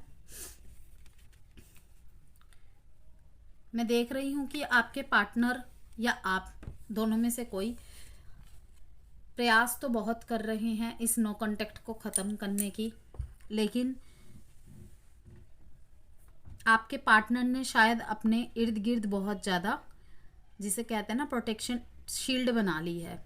मैं देख रही हूँ कि आपके पार्टनर या आप दोनों में से कोई प्रयास तो बहुत कर रहे हैं इस नो कांटेक्ट को ख़त्म करने की, लेकिन आपके पार्टनर ने शायद अपने इर्द गिर्द बहुत ज़्यादा, जिसे कहते हैं ना, प्रोटेक्शन शील्ड बना ली है।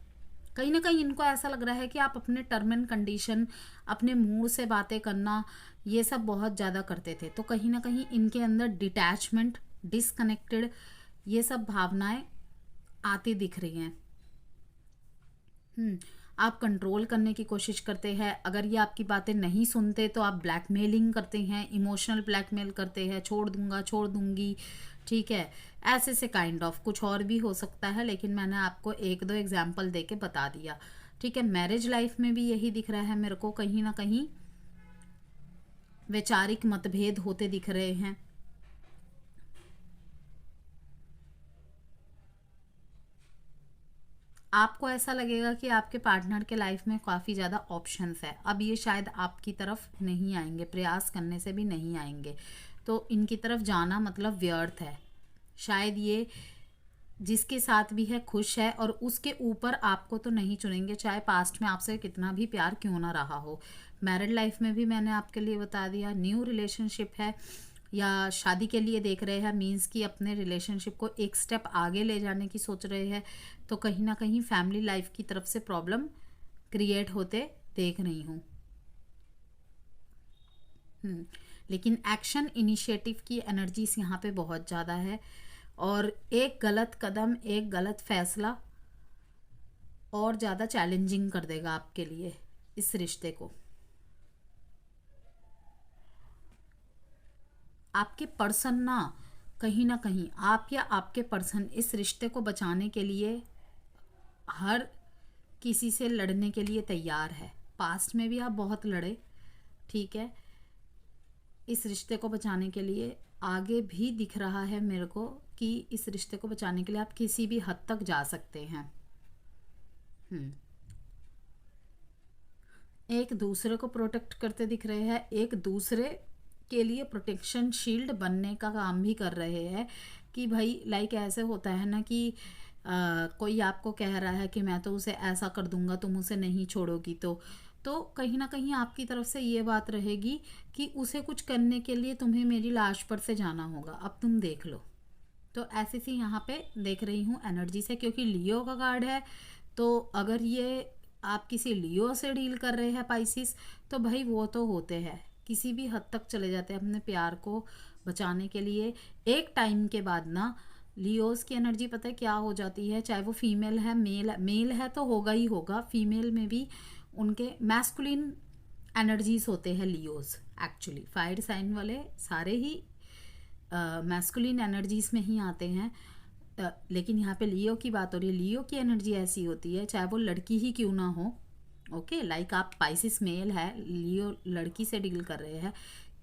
कहीं ना कहीं इनको ऐसा लग रहा है कि आप अपने टर्म एंड कंडीशन, अपने मूड से बातें करना, ये सब बहुत ज़्यादा करते थे। तो कहीं ना कहीं इनके अंदर डिटैचमेंट, डिसकनेक्टेड, ये सब भावनाएं आती दिख रही हैं। आप कंट्रोल करने की कोशिश करते हैं। अगर ये आपकी बातें नहीं सुनते तो आप ब्लैकमेलिंग करते हैं, इमोशनल ब्लैकमेल करते हैं, छोड़ दूंगा, छोड़ दूंगी, ठीक है, ऐसे से काइंड ऑफ। कुछ और भी हो सकता है, लेकिन मैंने आपको एक दो एग्जाम्पल दे के बता दिया, ठीक है। मैरिज लाइफ में भी यही दिख रहा है मेरे को, कहीं ना कहीं वैचारिक मतभेद होते दिख रहे हैं। आपको ऐसा लगेगा कि आपके पार्टनर के लाइफ में काफ़ी ज़्यादा ऑप्शंस है। अब ये शायद आपकी तरफ नहीं आएंगे, प्रयास करने से भी नहीं आएंगे, तो इनकी तरफ जाना मतलब व्यर्थ है। शायद ये जिसके साथ भी है खुश है, और उसके ऊपर आपको तो नहीं चुनेंगे, चाहे पास्ट में आपसे कितना भी प्यार क्यों ना रहा हो। मैरिड लाइफ में भी मैंने आपके लिए बता दिया, न्यू रिलेशनशिप है या शादी के लिए देख रहे हैं, मीन्स कि अपने रिलेशनशिप को एक स्टेप आगे ले जाने की सोच रहे हैं, तो कहीं ना कहीं फैमिली लाइफ की तरफ से प्रॉब्लम क्रिएट होते देख रही हूँ। लेकिन एक्शन इनिशिएटिव की एनर्जीज यहाँ पे बहुत ज़्यादा है, और एक गलत कदम, एक गलत फैसला और ज़्यादा चैलेंजिंग कर देगा आपके लिए इस रिश्ते को। आपके पर्सन ना कहीं आप या आपके पर्सन इस रिश्ते को बचाने के लिए हर किसी से लड़ने के लिए तैयार है। पास्ट में भी आप बहुत लड़े, ठीक है, इस रिश्ते को बचाने के लिए आगे भी दिख रहा है मेरे को कि इस रिश्ते को बचाने के लिए आप किसी भी हद तक जा सकते हैं। एक दूसरे को प्रोटेक्ट करते दिख रहे हैं, एक दूसरे के लिए प्रोटेक्शन शील्ड बनने का काम भी कर रहे हैं। कि भाई लाइक ऐसे होता है ना कि कोई आपको कह रहा है कि मैं तो उसे ऐसा कर दूंगा, तुम उसे नहीं छोड़ोगी, तो कहीं ना कहीं आपकी तरफ से ये बात रहेगी कि उसे कुछ करने के लिए तुम्हें मेरी लाश पर से जाना होगा, अब तुम देख लो। तो ऐसी सी यहाँ पे देख रही हूँ एनर्जी से, क्योंकि लियो का कार्ड है। तो अगर ये आप किसी लियो से डील कर रहे हैं पाइसिस, तो भाई वो तो होते हैं, किसी भी हद तक चले जाते हैं अपने प्यार को बचाने के लिए। एक टाइम के बाद ना लियोस की एनर्जी पता है क्या हो जाती है, चाहे वो फीमेल है, मेल है तो होगा ही होगा, फीमेल में भी उनके मैस्कुलिन एनर्जीज होते हैं लियोस। एक्चुअली फायर साइन वाले सारे ही मैस्कुलिन एनर्जीज में ही आते हैं, लेकिन यहाँ पे लियो की बात हो रही है। लियो की एनर्जी ऐसी होती है, चाहे वो लड़की ही क्यों ना हो, ओके, लाइक आप पाइसिस मेल है, लियो लड़की से डील कर रहे हैं,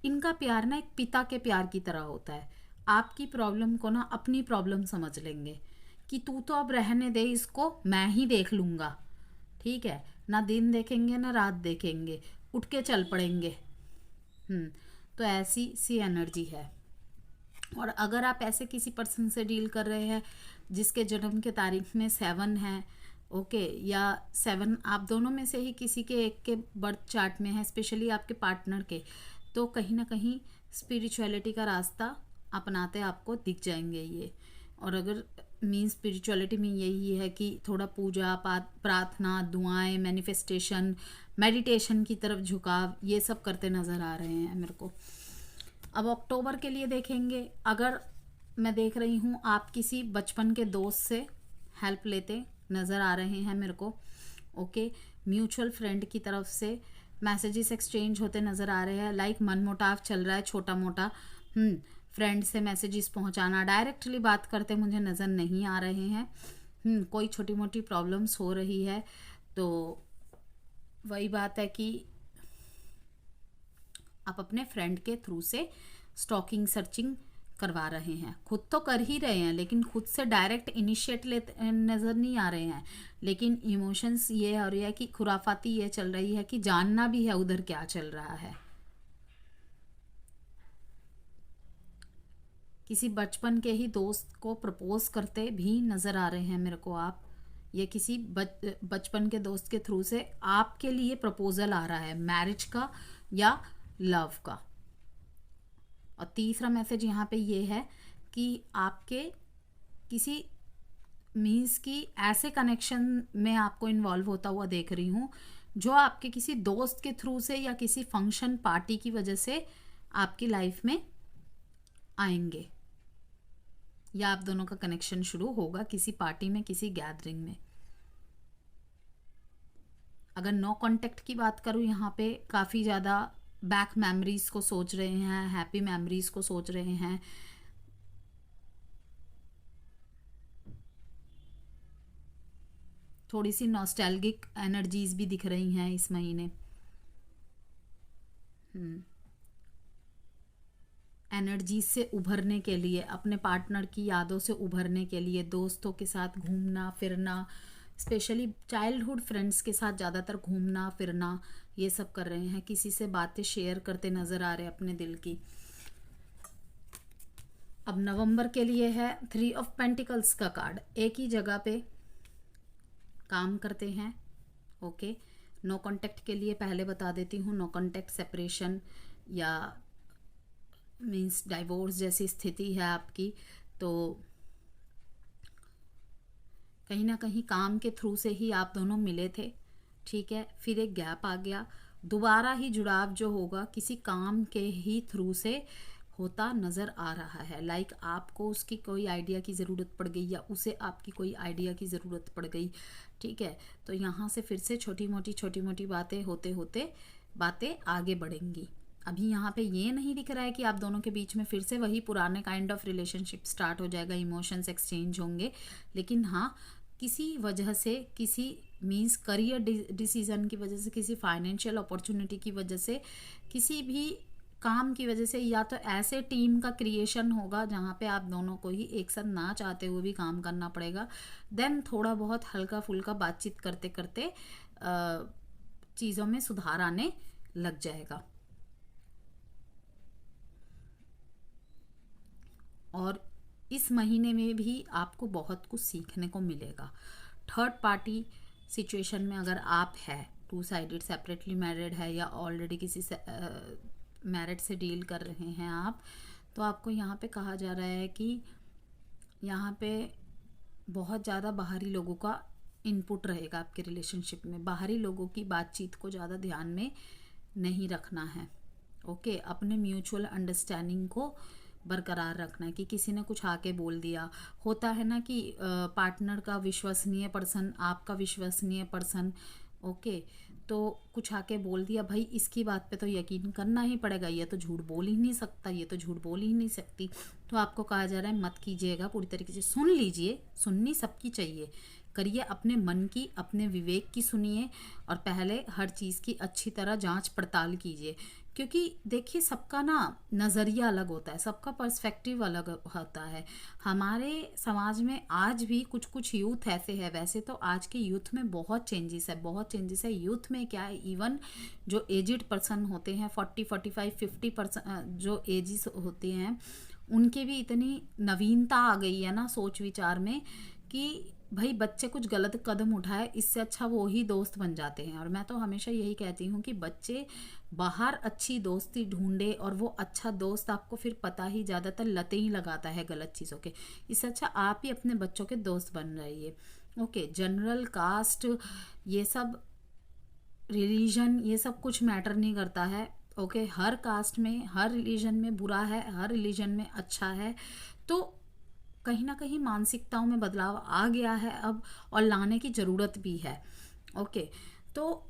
इनका प्यार ना एक पिता के प्यार की तरह होता है। आपकी प्रॉब्लम को ना अपनी प्रॉब्लम समझ लेंगे कि तू तो अब रहने दे इसको, मैं ही देख लूँगा, ठीक है, ना दिन देखेंगे ना रात देखेंगे, उठ के चल पड़ेंगे। तो ऐसी सी एनर्जी है। और अगर आप ऐसे किसी पर्सन से डील कर रहे हैं जिसके जन्म के तारीख में 7 है, ओके, या 7 आप दोनों में से ही किसी के एक के बर्थ चार्ट में है, स्पेशली आपके पार्टनर के, तो कहीं ना कहीं स्पिरिचुअलिटी का रास्ता अपनाते आपको दिख जाएंगे ये। और अगर मीन स्पिरिचुअलिटी में यही है कि थोड़ा पूजा प्रार्थना, दुआएं, मैनिफेस्टेशन, मेडिटेशन की तरफ झुकाव, ये सब करते नज़र आ रहे हैं मेरे को। अब अक्टूबर के लिए देखेंगे, अगर मैं देख रही हूँ आप किसी बचपन के दोस्त से हेल्प लेते नज़र आ रहे हैं मेरे को, ओके, म्यूचुअल फ्रेंड की तरफ से मैसेजेस एक्सचेंज होते नज़र आ रहे हैं, लाइक मनमुटाव चल रहा है छोटा मोटा, फ्रेंड से मैसेजेस पहुंचाना, डायरेक्टली बात करते मुझे नज़र नहीं आ रहे हैं, कोई छोटी मोटी प्रॉब्लम्स हो रही है। तो वही बात है कि आप अपने फ्रेंड के थ्रू से स्टॉकिंग सर्चिंग करवा रहे हैं, खुद तो कर ही रहे हैं लेकिन खुद से डायरेक्ट इनिशिएट लेते नज़र नहीं आ रहे हैं। लेकिन इमोशंस ये हो रही है कि खुराफाती ये चल रही है कि जानना भी है उधर क्या चल रहा है। किसी बचपन के ही दोस्त को प्रपोज करते भी नज़र आ रहे हैं मेरे को आप, ये किसी बचपन के दोस्त के थ्रू से आपके लिए प्रपोजल आ रहा है, मैरिज का या लव का। और तीसरा मैसेज यहाँ पे ये है कि आपके किसी मीन्स की ऐसे कनेक्शन में आपको इन्वॉल्व होता हुआ देख रही हूँ जो आपके किसी दोस्त के थ्रू से या किसी फंक्शन पार्टी की वजह से आपकी लाइफ में आएंगे, या आप दोनों का कनेक्शन शुरू होगा किसी पार्टी में, किसी गैदरिंग में। अगर नो कांटेक्ट की बात करूँ, यहाँ पे काफ़ी ज़्यादा बैक मेमोरीज को सोच रहे हैं, हैप्पी मेमोरीज को सोच रहे हैं, थोड़ी सी नॉस्टैल्जिक एनर्जीज भी दिख रही हैं इस महीने। एनर्जीज से उभरने के लिए, अपने पार्टनर की यादों से उभरने के लिए, दोस्तों के साथ घूमना फिरना, स्पेशली चाइल्डहुड फ्रेंड्स के साथ ज़्यादातर घूमना फिरना, ये सब कर रहे हैं। किसी से बातें शेयर करते नज़र आ रहे हैं अपने दिल की। अब नवंबर के लिए है 3 ऑफ पेंटिकल्स का कार्ड, एक ही जगह पे काम करते हैं, ओके। नो कांटेक्ट के लिए पहले बता देती हूँ, नो कांटेक्ट, सेपरेशन या मीन्स डाइवोर्स जैसी स्थिति है आपकी, तो कहीं ना कहीं काम के थ्रू से ही आप दोनों मिले थे, ठीक है, फिर एक गैप आ गया, दोबारा ही जुड़ाव जो होगा किसी काम के ही थ्रू से होता नज़र आ रहा है। लाइक आपको उसकी कोई आइडिया की ज़रूरत पड़ गई या उसे आपकी कोई आइडिया की ज़रूरत पड़ गई, ठीक है। तो यहाँ से फिर से छोटी मोटी बातें होते होते बातें आगे बढ़ेंगी। अभी यहाँ पे ये नहीं दिख रहा है कि आप दोनों के बीच में फिर से वही पुराने काइंड ऑफ रिलेशनशिप स्टार्ट हो जाएगा, इमोशंस एक्सचेंज होंगे, लेकिन हाँ किसी वजह से, किसी मीन्स करियर डिसीजन की वजह से, किसी फाइनेंशियल अपॉर्चुनिटी की वजह से, किसी भी काम की वजह से, या तो ऐसे टीम का क्रिएशन होगा जहाँ पे आप दोनों को ही एक साथ ना चाहते हुए भी काम करना पड़ेगा। देन थोड़ा बहुत हल्का फुल्का बातचीत करते करते चीज़ों में सुधार आने लग जाएगा। और इस महीने में भी आपको बहुत कुछ सीखने को मिलेगा। थर्ड पार्टी सिचुएशन में अगर आप है, 2 साइडेड, सेपरेटली मैरिड है या ऑलरेडी किसी से मैरिड से डील कर रहे हैं आप, तो आपको यहाँ पे कहा जा रहा है कि यहाँ पे बहुत ज़्यादा बाहरी लोगों का इनपुट रहेगा आपके रिलेशनशिप में। बाहरी लोगों की बातचीत को ज़्यादा ध्यान में नहीं रखना है, ओके। अपने म्यूचुअल अंडरस्टैंडिंग को बरकरार रखना है कि किसी ने कुछ आके बोल दिया, होता है ना कि पार्टनर का विश्वसनीय पर्सन, आपका विश्वसनीय पर्सन, ओके, तो कुछ आके बोल दिया, भाई इसकी बात पे तो यकीन करना ही पड़ेगा, ये तो झूठ बोल ही नहीं सकता, ये तो झूठ बोल ही नहीं सकती। तो आपको कहा जा रहा है मत कीजिएगा, पूरी तरीके से सुन लीजिए, सुननी सबकी चाहिए, करिए अपने मन की, अपने विवेक की सुनिए, और पहले हर चीज़ की अच्छी तरह जांच पड़ताल कीजिए, क्योंकि देखिए सबका ना नज़रिया अलग होता है, सबका पर्सपेक्टिव अलग होता है। हमारे समाज में आज भी कुछ कुछ यूथ ऐसे है, वैसे तो आज के यूथ में बहुत चेंजेस है, बहुत चेंजेस है। यूथ में क्या है, इवन जो एजिड पर्सन होते हैं 40 45 50% जो एजिस होते हैं, उनके भी इतनी नवीनता आ गई है ना सोच विचार में कि भाई बच्चे कुछ गलत कदम उठाए इससे अच्छा वो ही दोस्त बन जाते हैं। और मैं तो हमेशा यही कहती हूँ कि बच्चे बाहर अच्छी दोस्ती ढूंढे, और वो अच्छा दोस्त आपको फिर पता ही ज़्यादातर लतें ही लगाता है गलत चीज़ों के। इससे अच्छा आप ही अपने बच्चों के दोस्त बन रहिए। ओके, जनरल कास्ट ये सब, रिलीजन, ये सब कुछ मैटर नहीं करता है। ओके, हर कास्ट में, हर रिलीजन में बुरा है, हर रिलीजन में अच्छा है। तो कहीं ना कहीं मानसिकताओं में बदलाव आ गया है अब, और लाने की ज़रूरत भी है। ओके, तो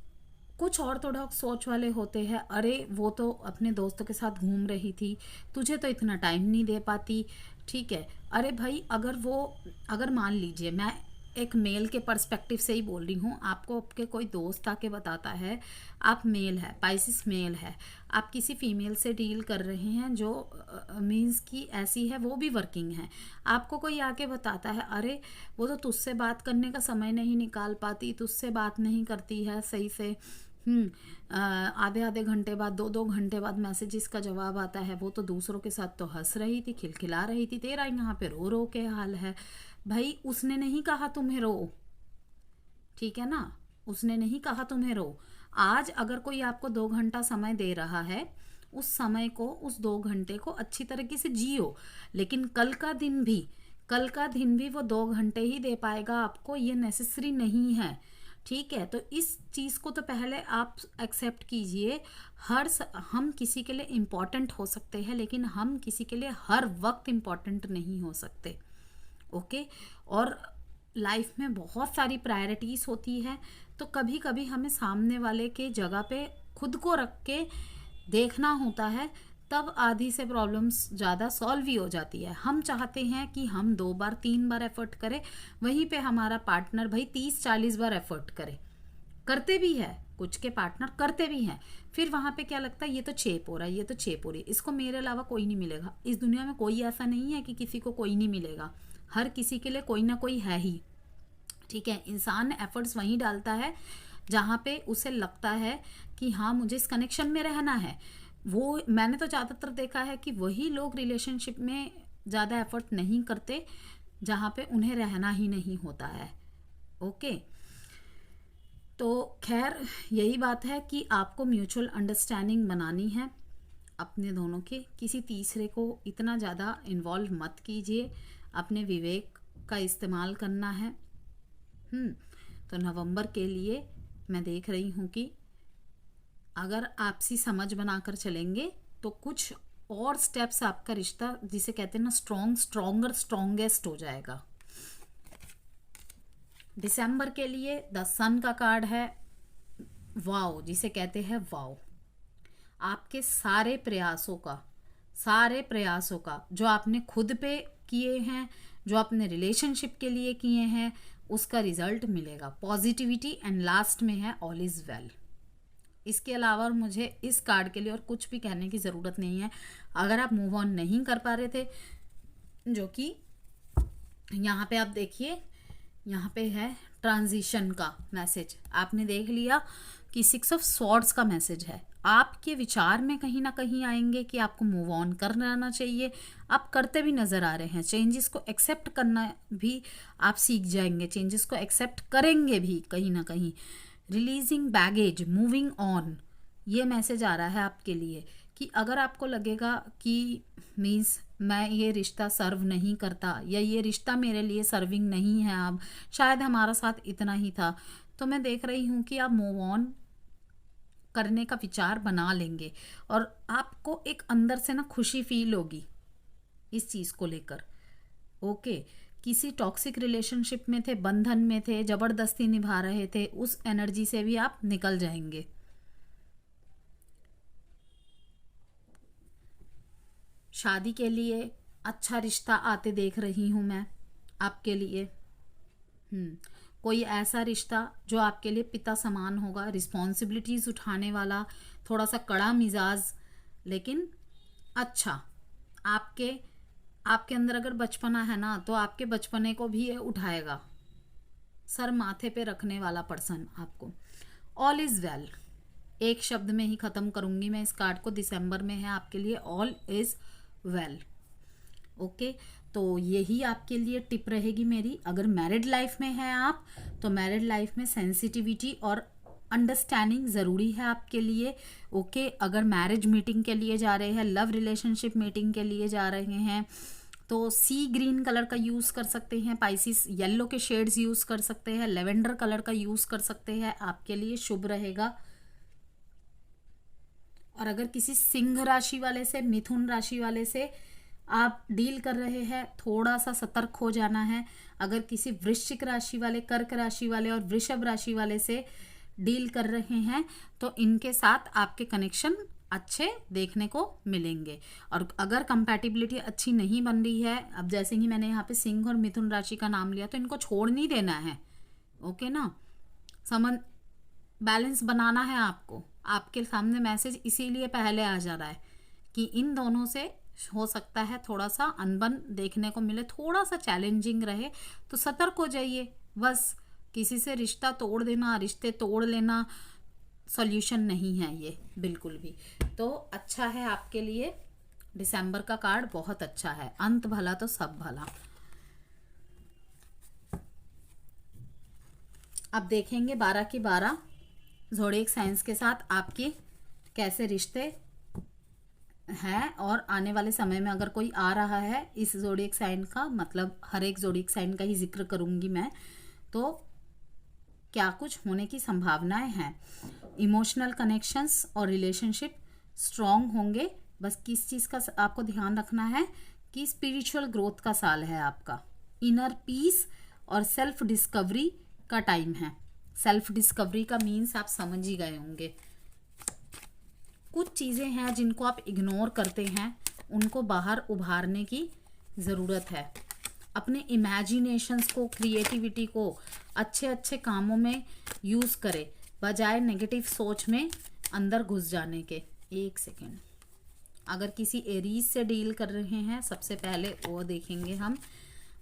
कुछ ऑर्थोडॉक्स सोच वाले होते हैं, अरे वो तो अपने दोस्तों के साथ घूम रही थी, तुझे तो इतना टाइम नहीं दे पाती। ठीक है, अरे भाई अगर मान लीजिए, मैं एक मेल के पर्सपेक्टिव से ही बोल रही हूँ, आपको आपके कोई दोस्त आके बताता है, आप मेल है, पाइसिस मेल है, आप किसी फीमेल से डील कर रहे हैं जो मीन्स की ऐसी है, वो भी वर्किंग है। आपको कोई आके बताता है, अरे वो तो तुझसे बात करने का समय नहीं निकाल पाती, तुझसे बात नहीं करती है सही से, आधे आधे घंटे बाद, दो दो घंटे बाद मैसेजेस का जवाब आता है, वो तो दूसरों के साथ तो हंस रही थी, खिलखिला रही थी, तेरा यहाँ पे रो रो के हाल है। भाई उसने नहीं कहा तुम्हें रो, ठीक है ना, उसने नहीं कहा तुम्हें रो। आज अगर कोई आपको 2 घंटा समय दे रहा है, उस समय को, उस 2 घंटे को अच्छी तरीके से जियो। लेकिन कल का दिन भी वो 2 घंटे ही दे पाएगा आपको, ये नेसेसरी नहीं है। ठीक है, तो इस चीज़ को तो पहले आप एक्सेप्ट कीजिए। हम किसी के लिए इम्पॉर्टेंट हो सकते हैं, लेकिन हम किसी के लिए हर वक्त इम्पॉर्टेंट नहीं हो सकते। ओके, और लाइफ में बहुत सारी प्रायोरिटीज़ होती है, तो कभी कभी हमें सामने वाले के जगह पे खुद को रख के देखना होता है, तब आधी से प्रॉब्लम्स ज़्यादा सॉल्व ही हो जाती है। हम चाहते हैं कि हम 2 बार 3 बार एफर्ट करें, वहीं पे हमारा पार्टनर भाई 30 40 बार एफर्ट करे, करते भी है, कुछ के पार्टनर करते भी हैं। फिर वहाँ पे क्या लगता है, ये तो चेप हो रहा है, ये तो चेप हो रही है, इसको मेरे अलावा कोई नहीं मिलेगा। इस दुनिया में कोई ऐसा नहीं है कि किसी को कोई नहीं मिलेगा, हर किसी के लिए कोई ना कोई है ही। ठीक है, इंसान एफर्ट्स वहीं डालता है जहाँ पे उसे लगता है कि हाँ मुझे इस कनेक्शन में रहना है। वो मैंने तो ज़्यादातर देखा है कि वही लोग रिलेशनशिप में ज़्यादा एफर्ट नहीं करते जहाँ पे उन्हें रहना ही नहीं होता है। ओके, तो खैर यही बात है कि आपको म्यूचुअल अंडरस्टैंडिंग बनानी है अपने दोनों के, किसी तीसरे को इतना ज़्यादा इन्वॉल्व मत कीजिए, अपने विवेक का इस्तेमाल करना है। तो नवंबर के लिए मैं देख रही हूँ कि अगर आपसी समझ बनाकर चलेंगे तो कुछ और स्टेप्स आपका रिश्ता, जिसे कहते हैं ना स्ट्रॉन्गर स्ट्रॉन्गेस्ट हो जाएगा। दिसंबर के लिए द सन का कार्ड है, वाओ, जिसे कहते हैं वाओ। आपके सारे प्रयासों का जो आपने खुद पे किए हैं, जो आपने रिलेशनशिप के लिए किए हैं, उसका रिजल्ट मिलेगा, पॉजिटिविटी, एंड लास्ट में है ऑल इज वेल। इसके अलावा मुझे इस कार्ड के लिए और कुछ भी कहने की ज़रूरत नहीं है। अगर आप मूव ऑन नहीं कर पा रहे थे, जो कि यहाँ पे आप देखिए, यहाँ पे है ट्रांजिशन का मैसेज, आपने देख लिया कि 6 ऑफ स्वॉर्ड्स का मैसेज है। आपके विचार में कहीं ना कहीं आएंगे कि आपको मूव ऑन कर लेना चाहिए, आप करते भी नज़र आ रहे हैं। चेंजेस को एक्सेप्ट करना भी आप सीख जाएंगे, चेंजेस को एक्सेप्ट करेंगे भी कहीं ना कहीं। रिलीजिंग बैगेज, मूविंग ऑन, ये मैसेज आ रहा है आपके लिए कि अगर आपको लगेगा कि मीन्स मैं ये रिश्ता सर्व नहीं करता, या ये रिश्ता मेरे लिए सर्विंग नहीं है, अब शायद हमारा साथ इतना ही था, तो मैं देख रही हूँ कि आप मूव ऑन करने का विचार बना लेंगे, और आपको एक अंदर से ना खुशी फील होगी इस चीज़ को लेकर। ओके, किसी टॉक्सिक रिलेशनशिप में थे, बंधन में थे, जबरदस्ती निभा रहे थे, उस एनर्जी से भी आप निकल जाएंगे। शादी के लिए अच्छा रिश्ता आते देख रही हूँ मैं आपके लिए। कोई ऐसा रिश्ता जो आपके लिए पिता समान होगा, रिस्पॉन्सिबिलिटीज़ उठाने वाला, थोड़ा सा कड़ा मिजाज, लेकिन अच्छा। आपके आपके अंदर अगर बचपना है ना, तो आपके बचपने को भी ये उठाएगा, सर माथे पे रखने वाला पर्सन आपको। ऑल इज़ वेल, एक शब्द में ही ख़त्म करूँगी मैं इस कार्ड को, दिसंबर में है आपके लिए ऑल इज़ वेल। ओके, तो यही आपके लिए टिप रहेगी मेरी। अगर मैरिड लाइफ में है आप, तो मैरिड लाइफ में सेंसिटिविटी और अंडरस्टैंडिंग ज़रूरी है आपके लिए। ओके, अगर मैरिज मीटिंग के लिए जा रहे हैं, लव रिलेशनशिप मीटिंग के लिए जा रहे हैं, तो सी ग्रीन कलर का यूज़ कर सकते हैं, पाइसिस येलो के शेड्स यूज़ कर सकते हैं, लेवेंडर कलर का यूज़ कर सकते हैं, आपके लिए शुभ रहेगा। और अगर किसी सिंह राशि वाले से, मिथुन राशि वाले से आप डील कर रहे हैं, थोड़ा सा सतर्क हो जाना है। अगर किसी वृश्चिक राशि वाले, कर्क राशि वाले और वृषभ राशि वाले से डील कर रहे हैं, तो इनके साथ आपके कनेक्शन अच्छे देखने को मिलेंगे। और अगर कंपैटिबिलिटी अच्छी नहीं बन रही है, अब जैसे कि मैंने यहाँ पे सिंह और मिथुन राशि का नाम लिया, तो इनको छोड़ नहीं देना है। ओके ना, समझ, बैलेंस बनाना है आपको। आपके सामने मैसेज इसीलिए पहले आ जा रहा है कि इन दोनों से हो सकता है थोड़ा सा अनबन देखने को मिले, थोड़ा सा चैलेंजिंग रहे, तो सतर्क हो जाइए बस। किसी से रिश्ता तोड़ देना, रिश्ते तोड़ लेना सॉल्यूशन नहीं है ये, बिल्कुल भी। तो अच्छा है आपके लिए, दिसंबर का कार्ड बहुत अच्छा है। अंत भला तो सब भला। अब देखेंगे 12 की 12 ज़ोडिएक साइंस के साथ आपके कैसे रिश्ते हैं, और आने वाले समय में अगर कोई आ रहा है इस ज़ोडिएक साइन का, मतलब हर एक ज़ोडिएक साइन का ही जिक्र करूंगी मैं, तो क्या कुछ होने की संभावनाएं हैं। इमोशनल कनेक्शंस और रिलेशनशिप स्ट्रॉन्ग होंगे। बस किस चीज़ का आपको ध्यान रखना है कि स्पिरिचुअल ग्रोथ का साल है आपका, इनर पीस और सेल्फ डिस्कवरी का टाइम है। सेल्फ डिस्कवरी का मीन्स आप समझ ही गए होंगे। कुछ चीज़ें हैं जिनको आप इग्नोर करते हैं, उनको बाहर उभारने की ज़रूरत है। अपने इमेजिनेशंस को, क्रिएटिविटी को अच्छे अच्छे कामों में यूज़ करें, बजाय नेगेटिव सोच में अंदर घुस जाने के। एक सेकेंड, अगर किसी एरीज से डील कर रहे हैं, सबसे पहले वो देखेंगे हम।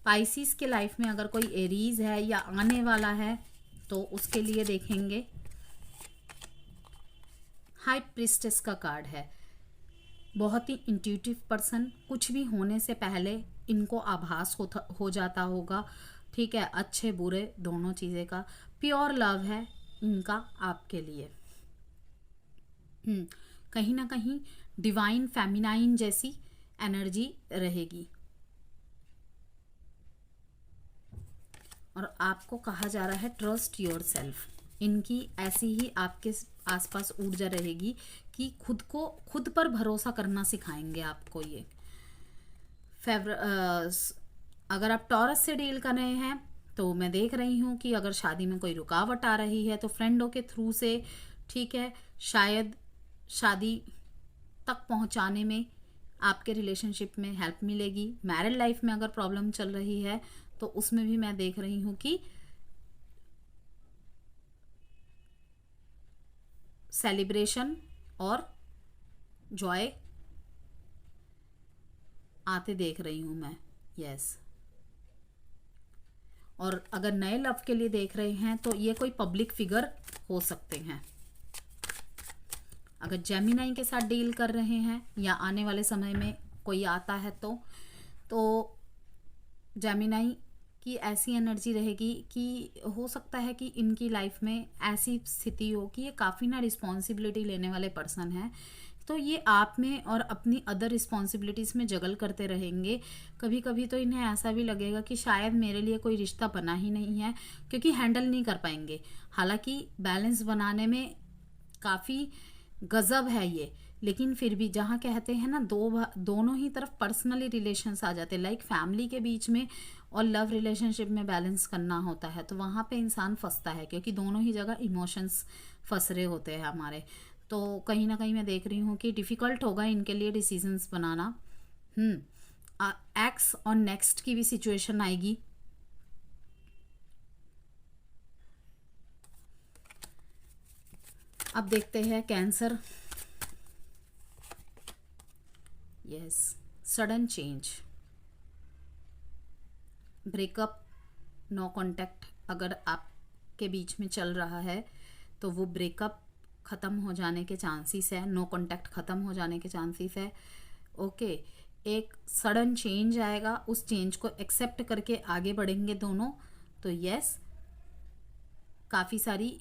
पाइसिस के लाइफ में अगर कोई एरीज है या आने वाला है, तो उसके लिए देखेंगे हाई प्रिस्टेस का कार्ड है। बहुत ही इंट्यूटिव पर्सन, कुछ भी होने से पहले इनको आभास हो जाता होगा, ठीक है, अच्छे बुरे दोनों चीज़ें का। प्योर लव है इनका आपके लिए। कहीं ना कहीं डिवाइन फेमिनाइन जैसी एनर्जी रहेगी। और आपको कहा जा रहा है ट्रस्ट योर सेल्फ। इनकी ऐसी ही आपके आसपास ऊर्जा रहेगी कि खुद पर भरोसा करना सिखाएंगे आपको ये। अगर आप टॉरस से डील कर रहे हैं, तो मैं देख रही हूँ कि अगर शादी में कोई रुकावट आ रही है, तो फ्रेंडों के थ्रू से, ठीक है, शायद शादी तक पहुँचाने में आपके रिलेशनशिप में हेल्प मिलेगी। मैरिड लाइफ में अगर प्रॉब्लम चल रही है, तो उसमें भी मैं देख रही हूँ कि सेलिब्रेशन और जॉय आते देख रही हूँ मैं। यस। और अगर नए लव के लिए देख रहे हैं, तो ये कोई पब्लिक फिगर हो सकते हैं। अगर जेमिनाई के साथ डील कर रहे हैं या आने वाले समय में कोई आता है, तो जेमिनाई की ऐसी एनर्जी रहेगी कि हो सकता है कि इनकी लाइफ में ऐसी स्थिति हो कि ये काफ़ी ना रिस्पॉन्सिबिलिटी लेने वाले पर्सन हैं, तो ये आप में और अपनी अदर रिस्पॉन्सिबिलिटीज़ में जगल करते रहेंगे। कभी कभी तो इन्हें ऐसा भी लगेगा कि शायद मेरे लिए कोई रिश्ता बना ही नहीं है, क्योंकि हैंडल नहीं कर पाएंगे। हालांकि बैलेंस बनाने में काफ़ी गजब है ये, लेकिन फिर भी जहाँ कहते हैं ना, दोनों ही तरफ पर्सनली रिलेशंस आ जाते हैं, लाइक फैमिली के बीच में और लव रिलेशनशिप में बैलेंस करना होता है, तो वहाँ पे इंसान फंसता है, क्योंकि दोनों ही जगह इमोशंस फंस रहे होते हैं हमारे। तो कहीं ना कहीं मैं देख रही हूँ कि डिफ़िकल्ट होगा इनके लिए डिसीजंस बनाना। एक्स और नेक्स्ट की भी सिचुएशन आएगी। अब देखते हैं Cancer. Yes, sudden change, breakup, no contact अगर आपके बीच में चल रहा है तो वो ब्रेकअप ख़त्म हो जाने के चांसेस है, नो कांटेक्ट ख़त्म हो जाने के चांसेस है। ओके, एक सडन चेंज आएगा, उस चेंज को एक्सेप्ट करके आगे बढ़ेंगे दोनों, तो यस काफ़ी सारी